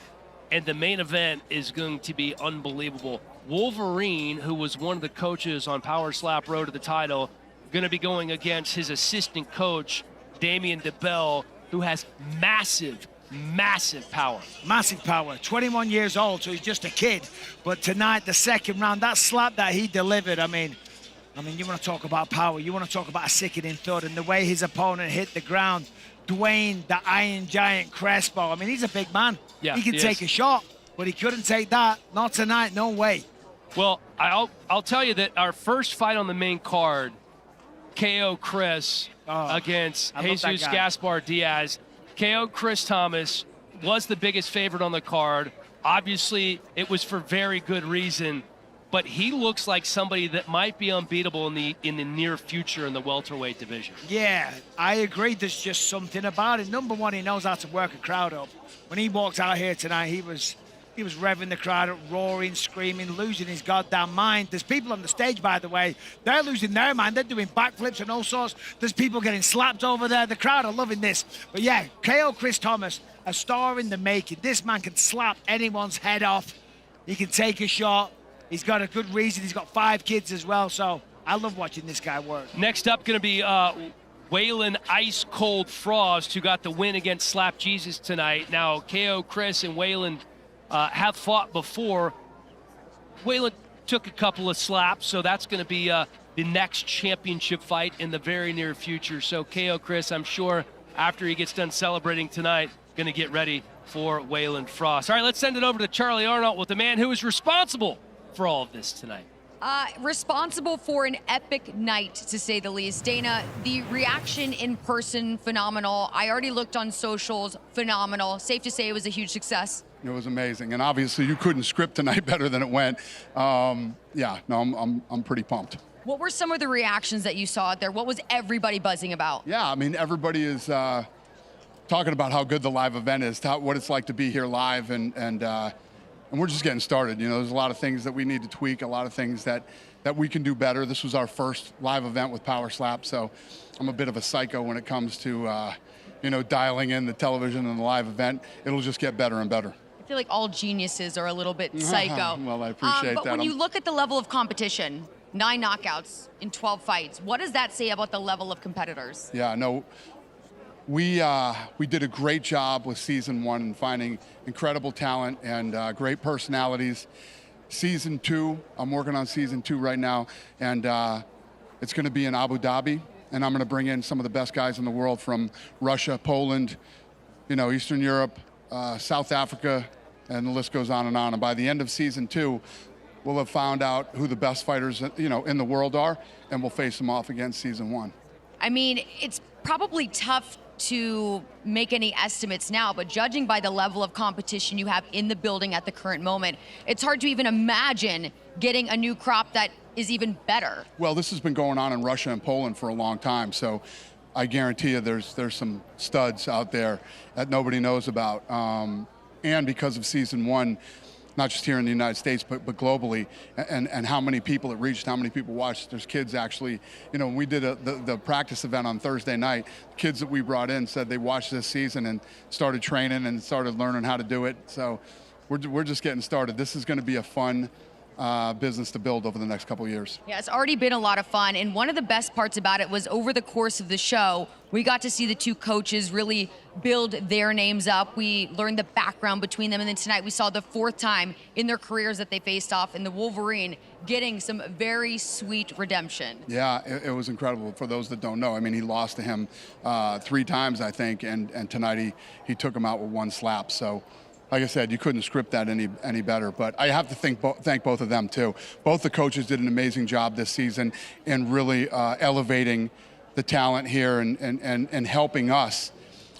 and the main event is going to be unbelievable. Wolverine, who was one of the coaches on Power Slap Road to the title, going to be going against his assistant coach, Damien DeBell, who has massive power. Massive power. 21 years old, so he's just a kid. But tonight, the second round, that slap that he delivered, I mean, you want to talk about power. You want to talk about a sickening thud. And the way his opponent hit the ground, Dwayne, the Iron Giant Crespo, I mean, he's a big man. Yeah, he can take a shot, but he couldn't take that. Not tonight, no way. Well, I'll tell you that our first fight on the main card, KO Chris against Jesus Gaspar Diaz. KO Chris Thomas was the biggest favorite on the card. Obviously, it was for very good reason, but he looks like somebody that might be unbeatable in the near future in the welterweight division. Yeah, I agree. There's just something about it. Number one, he knows how to work a crowd up. When he walked out here tonight, he was revving the crowd up, roaring, screaming, losing his goddamn mind. There's people on the stage, by the way, they're losing their mind. They're doing backflips and all sorts. There's people getting slapped over there. The crowd are loving this. But yeah, KO Chris Thomas, a star in the making. This man can slap anyone's head off. He can take a shot. He's got a good reason. He's got 5 kids as well. So I love watching this guy work. Next up going to be Waylon Ice Cold Frost, who got the win against Slap Jesus tonight. Now, KO Chris and Waylon have fought before. Waylon took a couple of slaps, so that's going to be the next championship fight in the very near future. So KO Chris, I'm sure after he gets done celebrating tonight, going to get ready for Waylon Frost. All right, let's send it over to Charlie Arnold with the man who is responsible for all of this tonight. Responsible for an epic night, to say the least. Dana, the reaction in person, phenomenal. I already looked on socials, phenomenal. Safe to say it was a huge success. It was amazing, and obviously you couldn't script tonight better than it went. I'm pretty pumped. What were some of the reactions that you saw out there? What was everybody buzzing about? Yeah, I mean, everybody is talking about how good the live event is, what it's like to be here live, and we're just getting started. You know, there's a lot of things that we need to tweak, a lot of things that we can do better. This was our first live event with Power Slap, so I'm a bit of a psycho when it comes to dialing in the television and the live event. It'll just get better and better. I feel like all geniuses are a little bit psycho. Well, I appreciate but that. When you look at the level of competition, 9 knockouts in 12 fights, what does that say about the level of competitors? Yeah, no, we did a great job with season 1 in finding incredible talent and great personalities. Season 2, I'm working on season 2 right now, and it's going to be in Abu Dhabi, and I'm going to bring in some of the best guys in the world from Russia, Poland, Eastern Europe, South Africa, and the list goes on. And by the end of season 2, we'll have found out who the best fighters, in the world are, and we'll face them off against season 1. I mean, it's probably tough to make any estimates now, but judging by the level of competition you have in the building at the current moment, it's hard to even imagine getting a new crop that is even better. Well, this has been going on in Russia and Poland for a long time, so I guarantee you there's some studs out there that nobody knows about. And because of season 1, not just here in the United States, but globally, and how many people it reached, how many people watched. There's kids actually, when we did the practice event on Thursday night, kids that we brought in said they watched this season and started training and started learning how to do it. So we're just getting started. This is going to be a fun business to build over the next couple of years. Yeah, it's already been a lot of fun, and one of the best parts about it was over the course of the show, we got to see the 2 coaches really build their names up. We learned the background between them, and then tonight we saw the 4th time in their careers that they faced off, and the Wolverine getting some very sweet redemption. Yeah, it was incredible. For those that don't know, I mean, he lost to him 3 times, I think, and tonight he took him out with 1 slap. So, like I said, you couldn't script that any better. But I have to thank both of them, too. Both the coaches did an amazing job this season in really elevating the talent here and helping us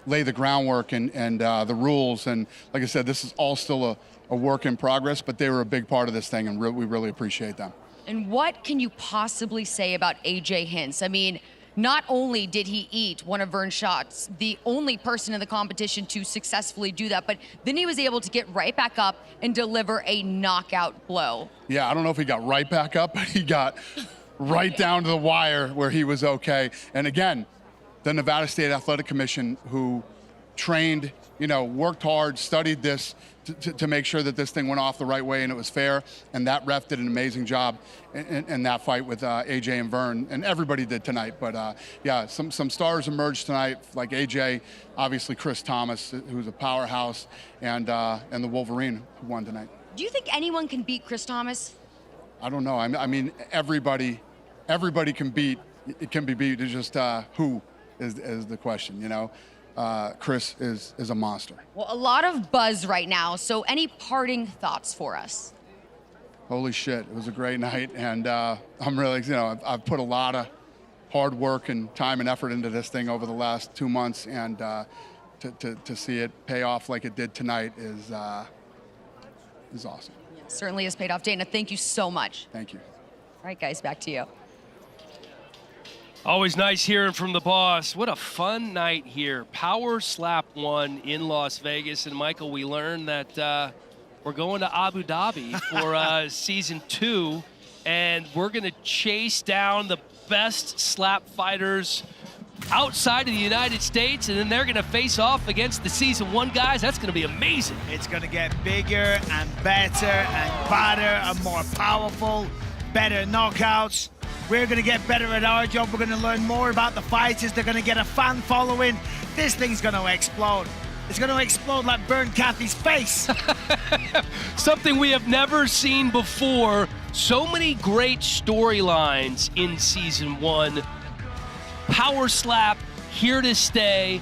lay the groundwork and the rules. And like I said, this is all still a work in progress, but they were a big part of this thing, and we really appreciate them. And what can you possibly say about AJ Hinch? I mean, not only did he eat one of Vern's shots, the only person in the competition to successfully do that, but then he was able to get right back up and deliver a knockout blow. Yeah, I don't know if he got right back up, but he got right down to the wire where he was okay. And again, the Nevada State Athletic Commission, who trained, worked hard, studied this to make sure that this thing went off the right way and it was fair. And that ref did an amazing job in that fight with AJ and Vern, and everybody did tonight. But yeah, some stars emerged tonight, like AJ, obviously Chris Thomas, who's a powerhouse, and the Wolverine who won tonight. Do you think anyone can beat Chris Thomas? I don't know. I mean, everybody can be beat. It's just who is the question, Chris is a monster. Well, a lot of buzz right now, so any parting thoughts for us? Holy shit, it was a great night, and I'm really, I've put a lot of hard work and time and effort into this thing over the last 2 months, and to see it pay off like it did tonight is awesome. Yeah, certainly has paid off. Dana, thank you so much. Thank you. All right, guys, back to you. Always nice hearing from the boss. What a fun night here. Power Slap 1 in Las Vegas. And Michael, we learned that we're going to Abu Dhabi for season 2. And we're going to chase down the best slap fighters outside of the United States. And then they're going to face off against the season 1 guys. That's going to be amazing. It's going to get bigger and better and badder and more powerful, better knockouts. We're going to get better at our job. We're going to learn more about the fighters. They're going to get a fan following. This thing's going to explode. It's going to explode like Burn Cathy's face. Something we have never seen before. So many great storylines in season 1. Power Slap here to stay.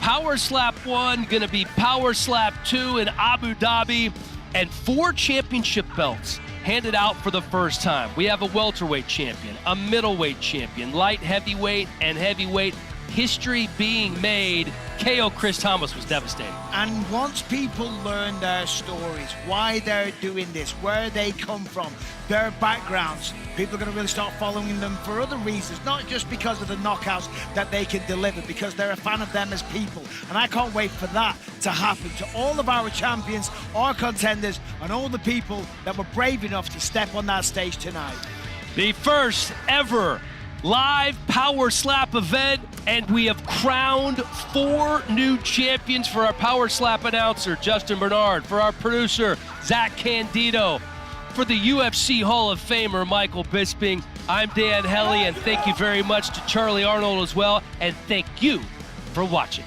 Power Slap 1 going to be Power Slap 2 in Abu Dhabi, and 4 championship belts handed out for the first time. We have a welterweight champion, a middleweight champion, light heavyweight, and heavyweight. History being made. KO Chris Thomas was devastating. And once people learn their stories, why they're doing this, where they come from, their backgrounds, people are going to really start following them for other reasons, not just because of the knockouts that they can deliver, because they're a fan of them as people. And I can't wait for that to happen to all of our champions, our contenders, and all the people that were brave enough to step on that stage tonight. The first ever live Power Slap event, and we have crowned 4 new champions for our Power Slap announcer, Justin Bernard, for our producer, Zach Candido, for the UFC Hall of Famer, Michael Bisping. I'm Dan Hellie, and thank you very much to Charlie Arnold as well, and thank you for watching.